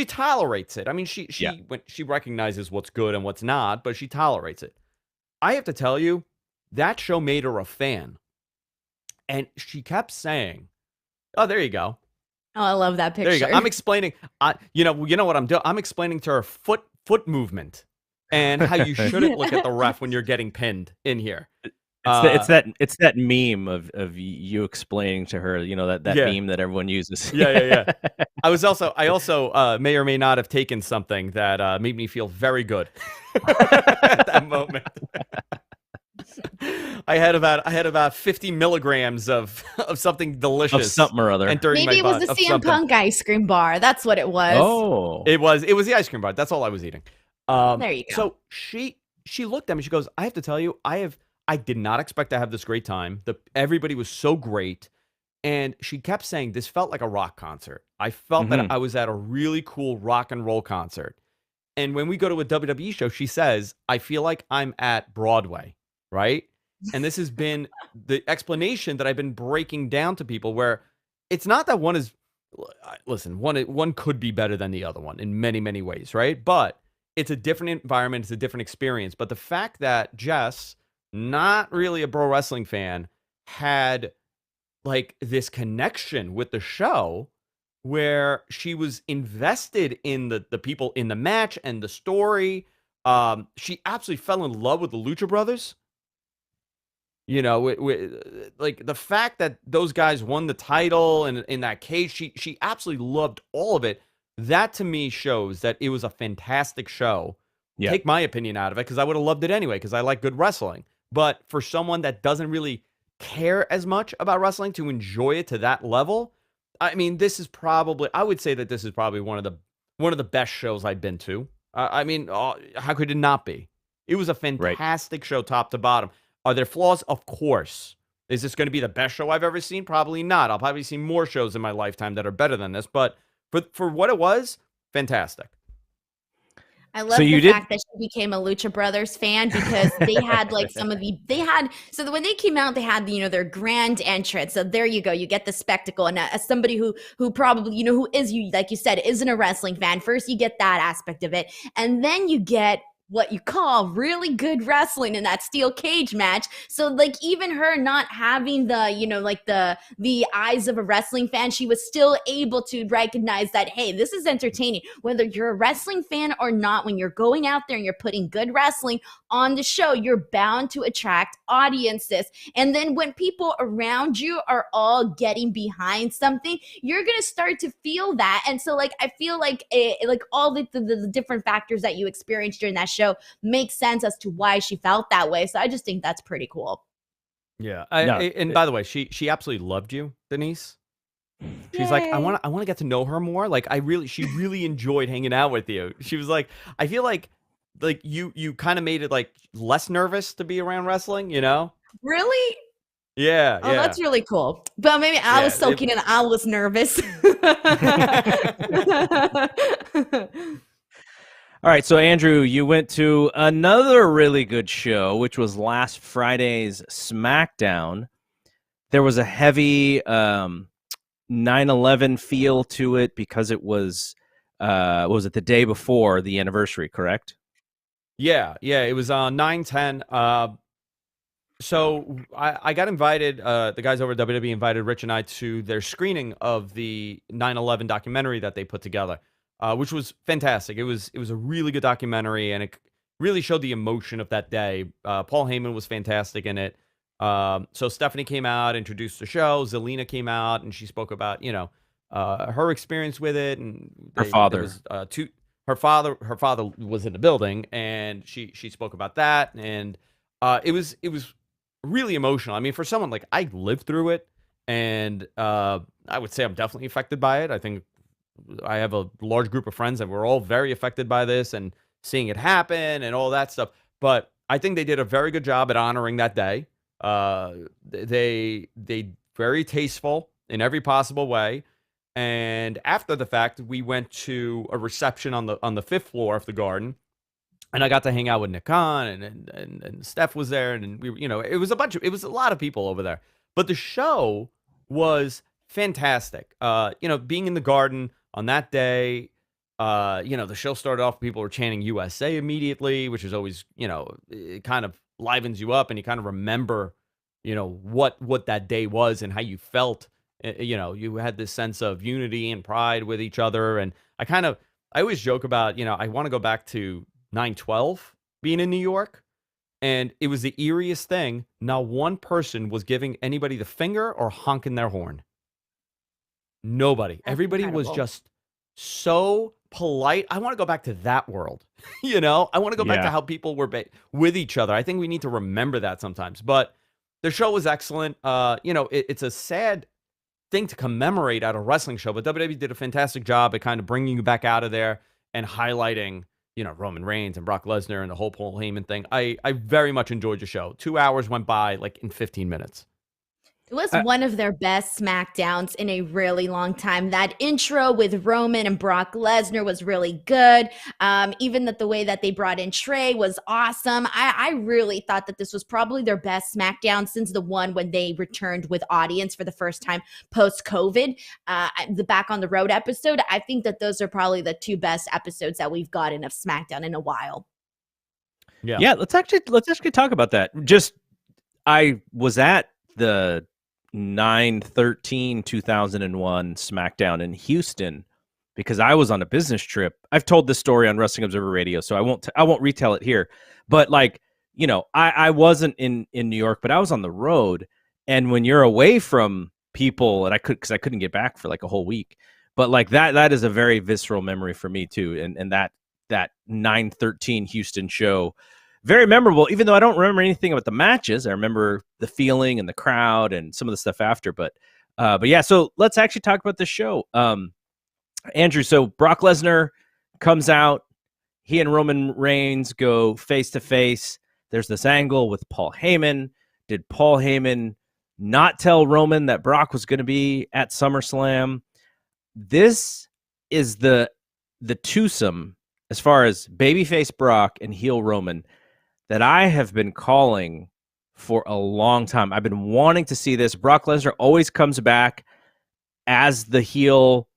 tolerates it. I mean, when she recognizes what's good and what's not, but she tolerates it. I have to tell you, that show made her a fan, and she kept saying, "Oh, there you go." Oh, I love that picture. There you go. I'm explaining. You know what I'm doing. I'm explaining to her foot movement and how you shouldn't look at the ref when you're getting pinned in here. It's that meme of you explaining to her, you know, that meme that everyone uses. Yeah. I also may or may not have taken something that made me feel very good at that moment. I had about 50 milligrams of something delicious, Of something or other. entering Maybe it my was the body, of CM something. Punk ice cream bar. That's what it was. Oh. It was the ice cream bar. That's all I was eating. There you go. So she looked at me. She goes, "I have to tell you, I did not expect to have this great time. Everybody was so great." And she kept saying, "This felt like a rock concert. I felt that I was at a really cool rock and roll concert." And when we go to a WWE show, she says, "I feel like I'm at Broadway," right? And this has been the explanation that I've been breaking down to people, where it's not that one is, listen, one could be better than the other one in many, many ways, right? But it's a different environment. It's a different experience. But the fact that Jess, not really a pro wrestling fan, had like this connection with the show where she was invested in the people in the match and the story. She absolutely fell in love with the Lucha Brothers. You know, like the fact that those guys won the title and in that cage, she absolutely loved all of it. That to me shows that it was a fantastic show. Yeah. Take my opinion out of it because I would have loved it anyway because I like good wrestling. But for someone that doesn't really care as much about wrestling to enjoy it to that level, I mean, I would say that this is probably one of the best shows I've been to. I mean, how could it not be? It was a fantastic show, top to bottom. Are there flaws? Of course. Is this going to be the best show I've ever seen? Probably not. I'll probably see more shows in my lifetime that are better than this. But for what it was, fantastic. I love fact that she became a Lucha Brothers fan because they had like so when they came out, they had their grand entrance. So there you go, you get the spectacle. And as somebody who probably who is, you like you said, isn't a wrestling fan, first you get that aspect of it, and then you get what you call really good wrestling in that steel cage match. So like even her not having the the eyes of a wrestling fan, she was still able to recognize that, hey, this is entertaining. Whether you're a wrestling fan or not, when you're going out there and you're putting good wrestling on the show, you're bound to attract audiences. And then when people around you are all getting behind something, you're going to start to feel that. And so, like, I feel like all the different factors that you experienced during that show make sense as to why she felt that way. So I just think that's pretty cool. Yeah. No, And by the way, she absolutely loved you, Denise. She's like, I Yay. want to get to know her more. Like, she really enjoyed hanging out with you. She was like, I feel like you kind of made it like less nervous to be around wrestling, you know? Really? Yeah. Oh, Yeah. that's really cool. But maybe I was Yeah, soaking and I was nervous. All right, so Andrew, you went to another really good show, which was last Friday's SmackDown. There was a heavy 9/11 feel to it because it was it the day before the anniversary, correct? Yeah. It was on 9/10. So I got invited. The guys over at WWE invited Rich and I to their screening of the 9/11 documentary that they put together, which was fantastic. It was a really good documentary, and it really showed the emotion of that day. Paul Heyman was fantastic in it. So Stephanie came out, introduced the show. Zelina came out, and she spoke about her experience with it, and Her father. her father was in the building, and she spoke about that, and it was really emotional. I mean, for someone like, I lived through it, and I would say I'm definitely affected by it. I think I have a large group of friends that were all very affected by this and seeing it happen and all that stuff. But I think they did a very good job at honoring that day. They very tasteful in every possible way. And after the fact, we went to a reception on the fifth floor of the Garden, and I got to hang out with Nick Khan and Steph was there, and we, it was a lot of people over there. But the show was fantastic. Being in the Garden on that day, the show started off, people were chanting USA immediately, which is always, it kind of livens you up, and you kind of remember, what that day was and how you felt. You had this sense of unity and pride with each other. And I always joke about, I want to go back to 9/12 being in New York. And it was the eeriest thing. Not one person was giving anybody the finger or honking their horn. Nobody. That's Everybody was incredible. just so polite. I want to go back to that world. I want to go back to Yeah. how people were with each other. I think we need to remember that sometimes. But the show was excellent. It's a sad thing to commemorate at a wrestling show, but WWE did a fantastic job at kind of bringing you back out of there and highlighting, Roman Reigns and Brock Lesnar and the whole Paul Heyman thing. I very much enjoyed the show. 2 hours went by like in 15 minutes. It was one of their best SmackDowns in a really long time. That intro with Roman and Brock Lesnar was really good. Even the way that they brought in Trey was awesome. I really thought that this was probably their best SmackDown since the one when they returned with audience for the first time post-COVID. The Back on the Road episode, I think that those are probably the two best episodes that we've gotten of SmackDown in a while. Yeah, let's actually talk about that. I was at the 9/13/2001 SmackDown in Houston because I was on a business trip. I've told this story on Wrestling Observer Radio, so I won't retell it here. But I wasn't in New York, but I was on the road. And when you're away from people, and because I couldn't get back for like a whole week, but like that is a very visceral memory for me too. And that 9/13 Houston show, very memorable, even though I don't remember anything about the matches. I remember the feeling and the crowd and some of the stuff after. But yeah, so let's actually talk about the show. Andrew, so Brock Lesnar comes out. He and Roman Reigns go face to face. There's this angle with Paul Heyman. Did Paul Heyman not tell Roman that Brock was going to be at SummerSlam? This is the twosome as far as babyface Brock and heel Roman that I have been calling for a long time. I've been wanting to see this. Brock Lesnar always comes back as the heel,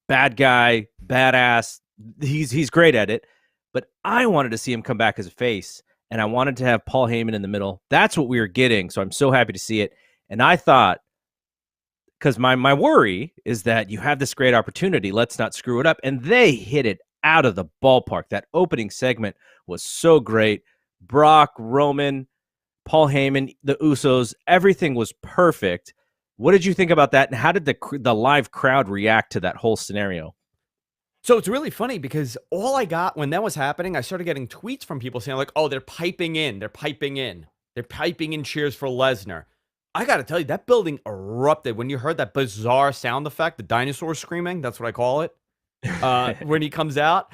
bad guy, badass. He's great at it. But I wanted to see him come back as a face, and I wanted to have Paul Heyman in the middle. That's what we were getting, so I'm so happy to see it. And I thought, because my worry is that you have this great opportunity, let's not screw it up. And they hit it out of the ballpark. That opening segment was so great. Brock, Roman, Paul Heyman, the Usos, everything was perfect. What did you think about that, and how did the live crowd react to that whole scenario? So it's really funny because all I got when that was happening, I started getting tweets from people saying like, "Oh, they're piping in. They're piping in. They're piping in cheers for Lesnar." I got to tell you, that building erupted when you heard that bizarre sound effect, the dinosaur screaming. That's what I call it. When he comes out,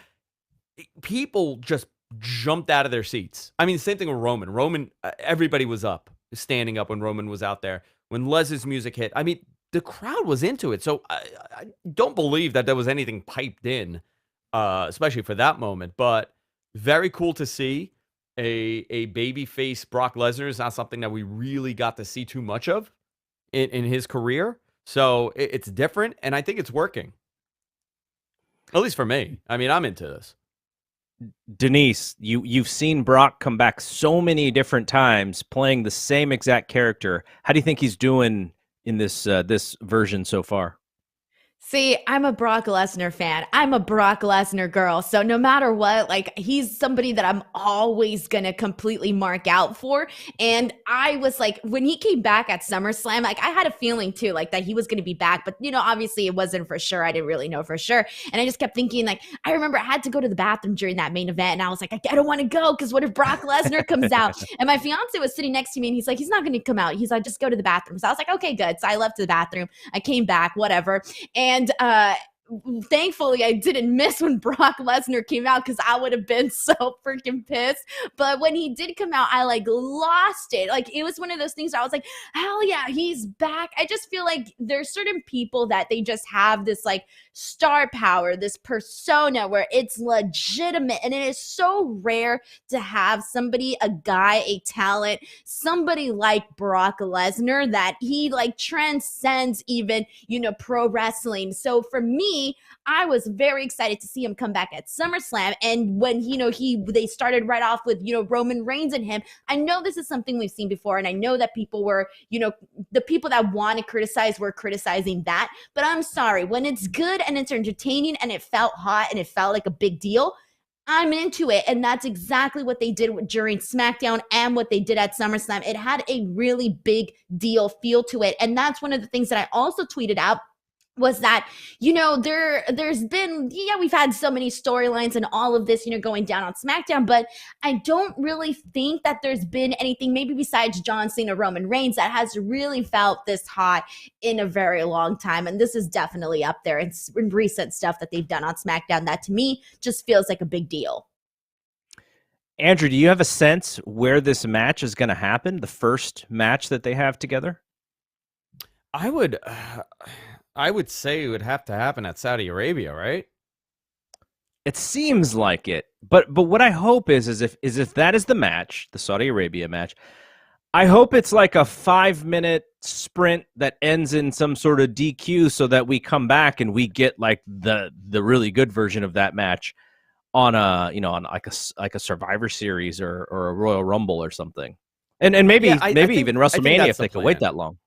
people just jumped out of their seats. I mean, same thing with Roman. Everybody was up, standing up when Roman was out there. When Les's music hit, I mean, the crowd was into it. So I don't believe that there was anything piped in, especially for that moment. But very cool to see a babyface Brock Lesnar is not something that we really got to see too much of in his career. So it's different, and I think it's working. At least for me. I mean, I'm into this. Denise, you've seen Brock come back so many different times playing the same exact character. How do you think he's doing in this version so far? See, I'm a Brock Lesnar fan. I'm a Brock Lesnar girl. So no matter what, like, he's somebody that I'm always going to completely mark out for. And I was like, when he came back at SummerSlam, like, I had a feeling too, like, that he was going to be back. But, you know, obviously it wasn't for sure. I didn't really know for sure. And I just kept thinking, like, I remember I had to go to the bathroom during that main event. And I was like, I don't want to go because what if Brock Lesnar comes out? And my fiance was sitting next to me and he's like, he's not going to come out. He's like, just go to the bathroom. So I was like, okay, good. So I left to the bathroom. I came back, whatever. And thankfully I didn't miss when Brock Lesnar came out because I would have been so freaking pissed. But when he did come out, I like lost it. Like, it was one of those things where I was like, hell yeah, he's back. I just feel like there's certain people that they just have this like star power, this persona where it's legitimate. And it is so rare to have somebody, a guy, a talent, somebody like Brock Lesnar that he like transcends even, you know, pro wrestling. So for me, I was very excited to see him come back at SummerSlam. And when, you know, they started right off with, you know, Roman Reigns and him. I know this is something we've seen before. And I know that people were, you know, the people that want to criticize were criticizing that. But I'm sorry, when it's good and it's entertaining and it felt hot and it felt like a big deal, I'm into it. And that's exactly what they did during SmackDown and what they did at SummerSlam. It had a really big deal feel to it. And that's one of the things that I also tweeted out, was that, you know, there's been, yeah, we've had so many storylines and all of this, you know, going down on SmackDown, but I don't really think that there's been anything, maybe besides John Cena, Roman Reigns, that has really felt this hot in a very long time. And this is definitely up there in recent stuff that they've done on SmackDown that to me just feels like a big deal. Andrew, do you have a sense where this match is going to happen? The first match that they have together? I would say it would have to happen at Saudi Arabia, right? It seems like it, but what I hope is if that is the match, the Saudi Arabia match, I hope it's like a 5-minute sprint that ends in some sort of DQ, so that we come back and we get like the really good version of that match on on like a Survivor Series or a Royal Rumble or something, and maybe even WrestleMania if they could wait that long.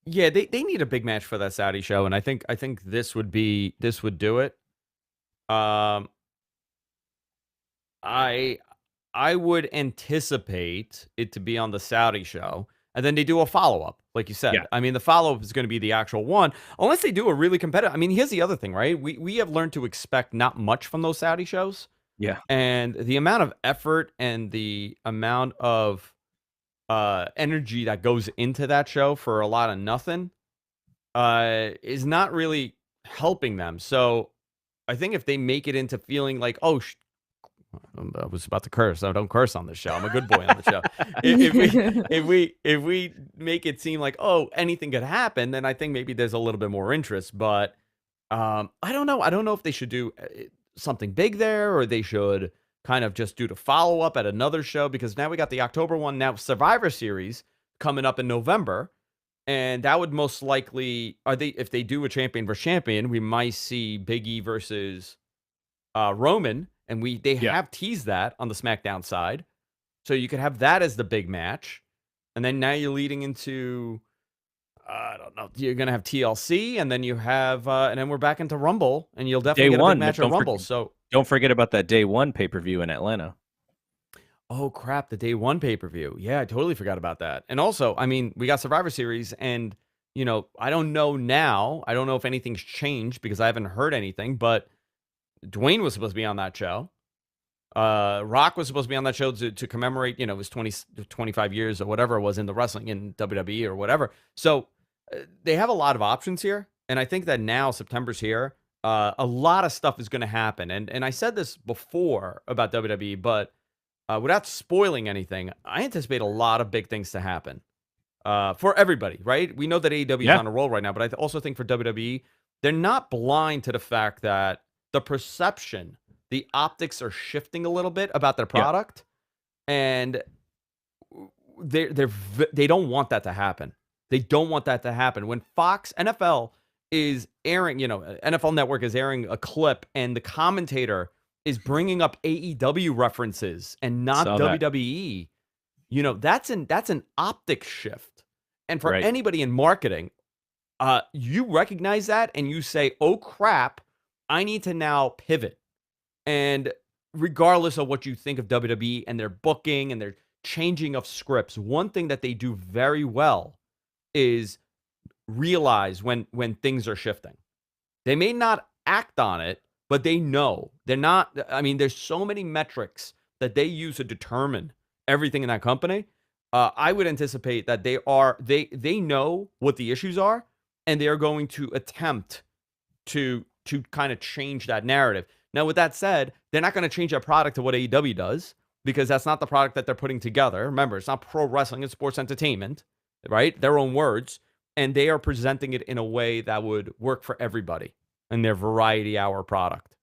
Yeah, they need a big match for that Saudi show, and I think this would do it. I would anticipate it to be on the Saudi show, and then they do a follow-up, like you said. Yeah. I mean, the follow-up is going to be the actual one, unless they do a really competitive. I mean, here's the other thing, right? We have learned to expect not much from those Saudi shows. Yeah. And the amount of effort and the amount of energy that goes into that show for a lot of nothing is not really helping them. So I think if they make it into feeling like, oh, I was about to curse. So don't curse on this show. I'm a good boy on the show. If we make it seem like, oh, anything could happen, then I think maybe there's a little bit more interest. But I don't know. I don't know if they should do something big there, or they should kind of just do the follow-up at another show, because now we got the October one, now Survivor Series coming up in November, and that would most likely, if they do a champion versus champion, we might see Big E versus Roman, and they have teased that on the SmackDown side, so you could have that as the big match, and then now you're leading into, I don't know, you're gonna have TLC, and then you have, and then we're back into Rumble, and you'll definitely get a big match at Rumble. So don't forget about that day one pay-per-view in Atlanta. Oh crap, the day one pay-per-view. Yeah, I totally forgot about that. And also, I mean, we got Survivor Series and I don't know now. I don't know if anything's changed because I haven't heard anything, but Dwayne was supposed to be on that show. Rock was supposed to be on that show to commemorate, his 25 years or whatever it was in the wrestling in WWE or whatever. So they have a lot of options here. And I think that now September's here. A lot of stuff is going to happen. And I said this before about WWE, but without spoiling anything, I anticipate a lot of big things to happen for everybody, right? We know that AEW is on a roll right now, but I also think for WWE, they're not blind to the fact that the perception, the optics are shifting a little bit about their product, and they don't want that to happen. They don't want that to happen. When Fox NFL is airing, NFL Network is airing a clip, and the commentator is bringing up AEW references and not WWE. That's an optic shift. And for anybody in marketing, you recognize that and you say, "Oh crap, I need to now pivot." And regardless of what you think of WWE and their booking and their changing of scripts, one thing that they do very well is realize when things are shifting. They may not act on it, but they know. They're not, I mean, there's so many metrics that they use to determine everything in that company. I would anticipate that they know what the issues are, and they are going to attempt to kind of change that narrative. Now, with that said, they're not going to change their product to what AEW does, because that's not the product that they're putting together. Remember, it's not pro wrestling, it's sports entertainment, right? Their own words. And they are presenting it in a way that would work for everybody in their variety hour product.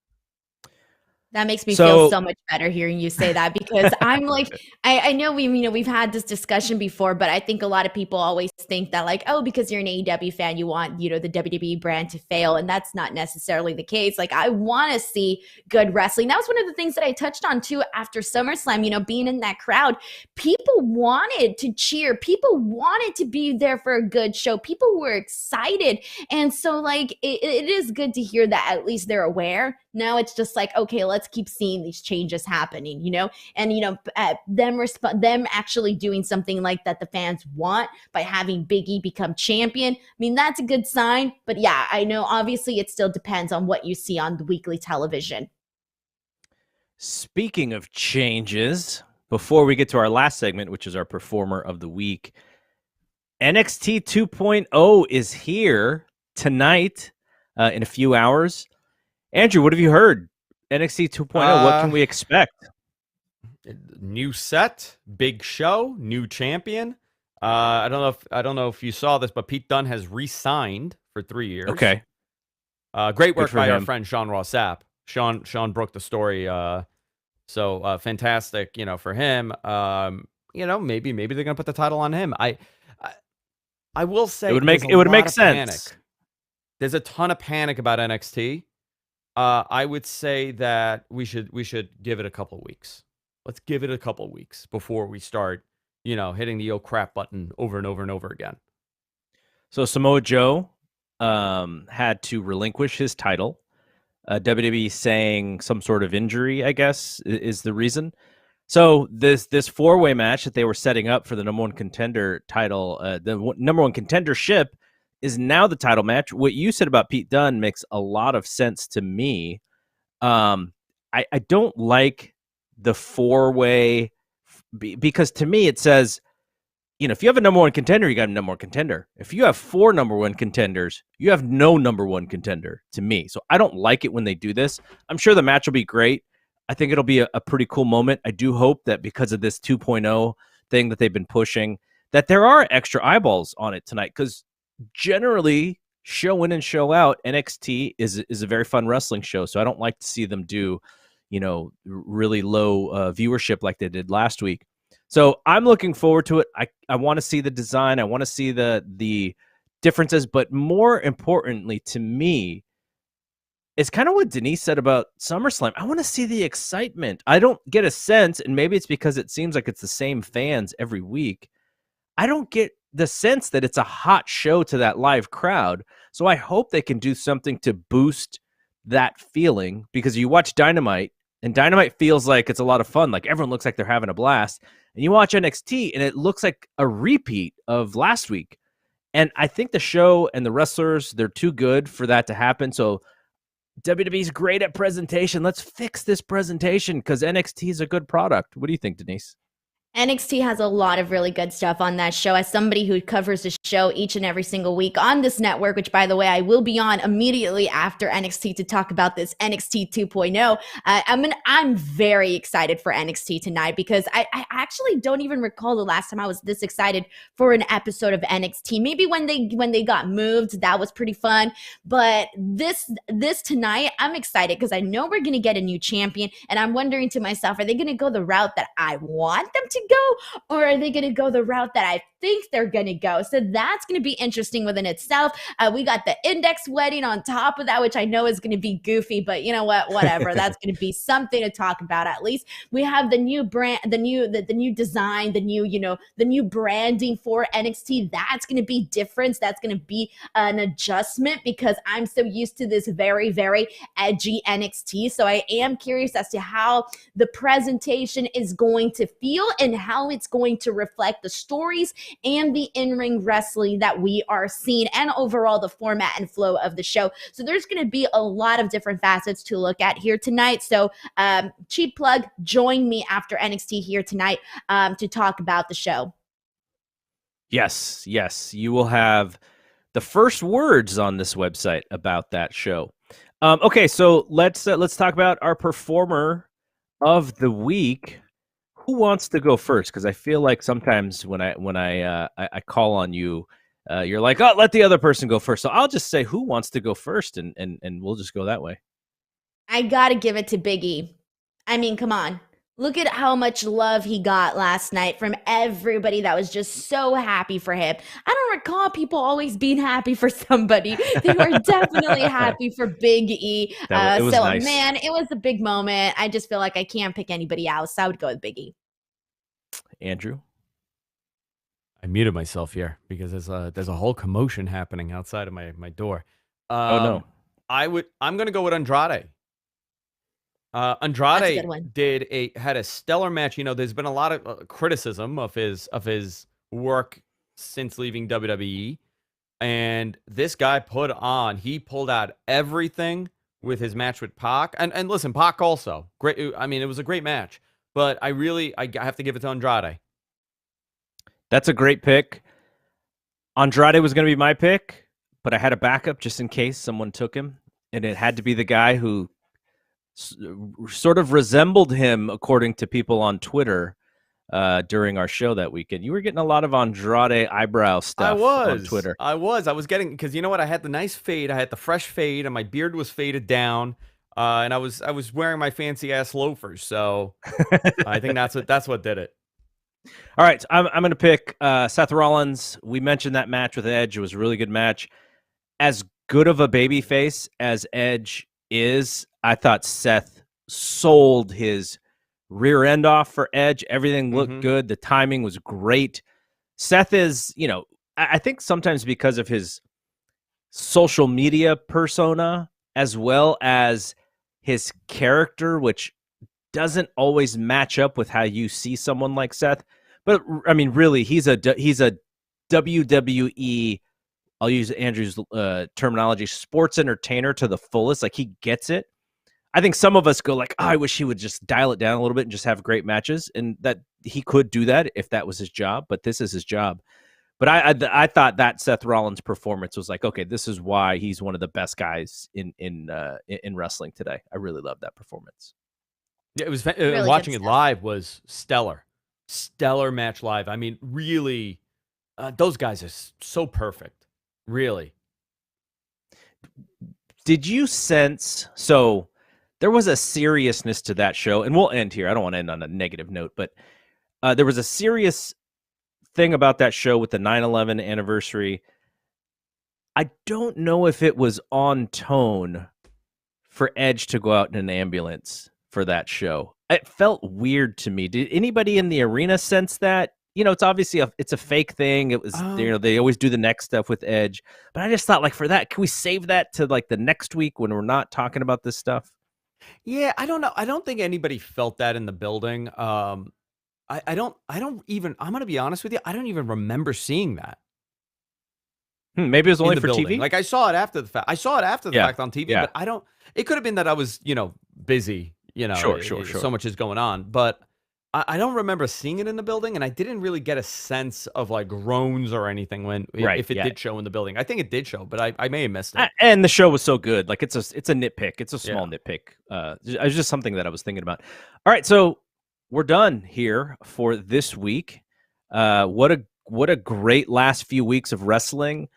That makes me feel so much better hearing you say that, because I'm like, I know we've had this discussion before, but I think a lot of people always think that like, oh, because you're an AEW fan, you want, the WWE brand to fail. And that's not necessarily the case. Like, I want to see good wrestling. That was one of the things that I touched on too after SummerSlam, being in that crowd. People wanted to cheer. People wanted to be there for a good show. People were excited. And so like, it is good to hear that at least they're aware. Now it's just like, okay, let's keep seeing these changes happening, and them actually doing something like that the fans want by having Big E become champion. I mean, that's a good sign. But yeah, I know obviously it still depends on what you see on the weekly television. Speaking of changes, before we get to our last segment, which is our performer of the week, NXT 2.0 is here tonight in a few hours. Andrew, what have you heard? NXT 2.0, what can we expect? New set, big show, new champion. I don't know if you saw this, but Pete Dunne has re-signed for 3 years. Okay. Great work by our friend Sean Ross Sapp. Sean broke the story. So fantastic, for him. Maybe they're gonna put the title on him. I will say it would make sense. Panic. There's a ton of panic about NXT. I would say that we should give it a couple of weeks. Let's give it a couple of weeks before we start, hitting the "oh crap" button over and over and over again. So Samoa Joe had to relinquish his title. WWE saying some sort of injury, I guess, is the reason. So this four-way match that they were setting up for the number one contender title, the number one contendership, is now the title match. What you said about Pete Dunne makes a lot of sense to me. I don't like the four-way because to me it says, if you have a number one contender, you got a number one contender. If you have four number one contenders, you have no number one contender to me. So I don't like it when they do this. I'm sure the match will be great. I think it'll be a pretty cool moment. I do hope that because of this 2.0 thing that they've been pushing, that there are extra eyeballs on it tonight, because generally, show in and show out, NXT is a very fun wrestling show. So I don't like to see them do, really low viewership like they did last week. So I'm looking forward to it. I want to see the design. I want to see the differences. But more importantly to me, it's kind of what Denise said about SummerSlam. I want to see the excitement. I don't get a sense, and maybe it's because it seems like it's the same fans every week. I don't get the sense that it's a hot show to that live crowd. So I hope they can do something to boost that feeling, because you watch Dynamite And Dynamite feels like it's a lot of fun. Like everyone looks like they're having a blast. And you watch NXT and it looks like a repeat of last week. And I think the show and the wrestlers, they're too good for that to happen. So WWE's great at presentation. Let's fix this presentation because NXT is a good product. What do you think, Denise? NXT has a lot of really good stuff on that show. As somebody who covers the show each and every single week on this network, which by the way, I will be on immediately after NXT to talk about this NXT 2.0. I'm very excited for NXT tonight because I actually don't even recall the last time I was this excited for an episode of NXT. Maybe when they got moved, that was pretty fun. But this tonight, I'm excited because I know we're gonna get a new champion, and I'm wondering to myself, are they gonna go the route that I want them to go, or are they going to go the route that I think they're going to go? So that's going to be interesting within itself. We got the Index wedding on top of that, which I know is going to be goofy, but you know what? Whatever. That's going to be something to talk about. At least we have the new brand, the new design, the new branding for NXT. That's going to be different. That's going to be an adjustment because I'm so used to this very, very edgy NXT. So I am curious as to how the presentation is going to feel and how it's going to reflect the stories and the in-ring wrestling that we are seeing and overall the format and flow of the show. So there's going to be a lot of different facets to look at here tonight. So cheap plug, join me after NXT here tonight to talk about the show. Yes. You will have the first words on this website about that show. Okay, so let's talk about our performer of the week. Who wants to go first? Because I feel like sometimes when I call on you, you're like, oh, let the other person go first. So I'll just say who wants to go first, and we'll just go that way. I gotta give it to Big E. I mean, come on. Look at how much love he got last night from everybody that was just so happy for him. I don't recall people always being happy for somebody. They were definitely happy for Big E. It was nice. Man, it was a big moment. I just feel like I can't pick anybody else. So I would go with Big E. Andrew? I muted myself here because there's a whole commotion happening outside of my door. Oh, no. I'm going to go with Andrade. Andrade had a stellar match. You know, there's been a lot of criticism of his work since leaving WWE, and this guy pulled out everything with his match with Pac. And listen, Pac also great. I mean, it was a great match, but I have to give it to Andrade. That's a great pick. Andrade was going to be my pick, but I had a backup just in case someone took him, and it had to be the guy who sort of resembled him, according to people on Twitter during our show that weekend. You were getting a lot of Andrade eyebrow stuff on Twitter. I was getting, because you know what? I had the nice fade. I had the fresh fade, and my beard was faded down. And I was wearing my fancy ass loafers. So I think that's what did it. All right, I'm going to pick Seth Rollins. We mentioned that match with Edge. It was a really good match. As good of a babyface as Edge is, I thought Seth sold his rear end off for Edge. Everything looked good. The timing was great. Seth is, I think sometimes because of his social media persona as well as his character, which doesn't always match up with how you see someone like Seth. But I mean, really, he's a WWE, I'll use Andrew's terminology, sports entertainer to the fullest. Like, he gets it. I think some of us go like, oh, I wish he would just dial it down a little bit and just have great matches. And that he could do that if that was his job, but this is his job. But I thought that Seth Rollins performance was like, okay, this is why he's one of the best guys in wrestling today. I really love that performance. Yeah, it was really watching it live was stellar match live. I mean, really, those guys are so perfect. Really. Did you sense? So there was a seriousness to that show, and we'll end here. I don't want to end on a negative note, but there was a serious thing about that show with the 9/11 anniversary. I don't know if it was on tone for Edge to go out in an ambulance for that show. It felt weird to me. Did anybody in the arena sense that? It's obviously it's a fake thing. It was, they always do the next stuff with Edge, but I just thought, like, for that, can we save that to like the next week when we're not talking about this stuff? Yeah, I don't know. I don't think anybody felt that in the building. I don't even. I'm gonna be honest with you. I don't even remember seeing that Maybe it was in only the for building. TV. Like I saw it after the fact. I saw it after the Yeah, fact on TV, yeah. but I don't. It could have been that I was, busy. Sure. So much is going on, but I don't remember seeing it in the building, and I didn't really get a sense of like groans or anything Right, if it yeah. did show in the building. I think it did show, but I may have missed it. And the show was so good. Like it's a nitpick. It's a small Yeah. nitpick. It was just something that I was thinking about. All right, so we're done here for this week. What a great last few weeks of wrestling.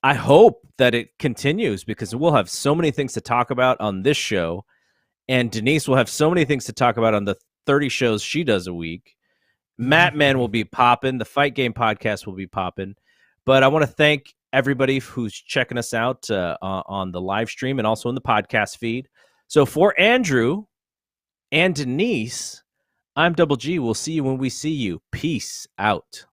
I hope that it continues because we'll have so many things to talk about on this show, and Denise will have so many things to talk about on the 30 shows she does a week. Matt Man will be popping. The Fight Game podcast will be popping. But I want to thank everybody who's checking us out on the live stream and also in the podcast feed. So for Andrew and Denise, I'm Double G. We'll see you when we see you. Peace out.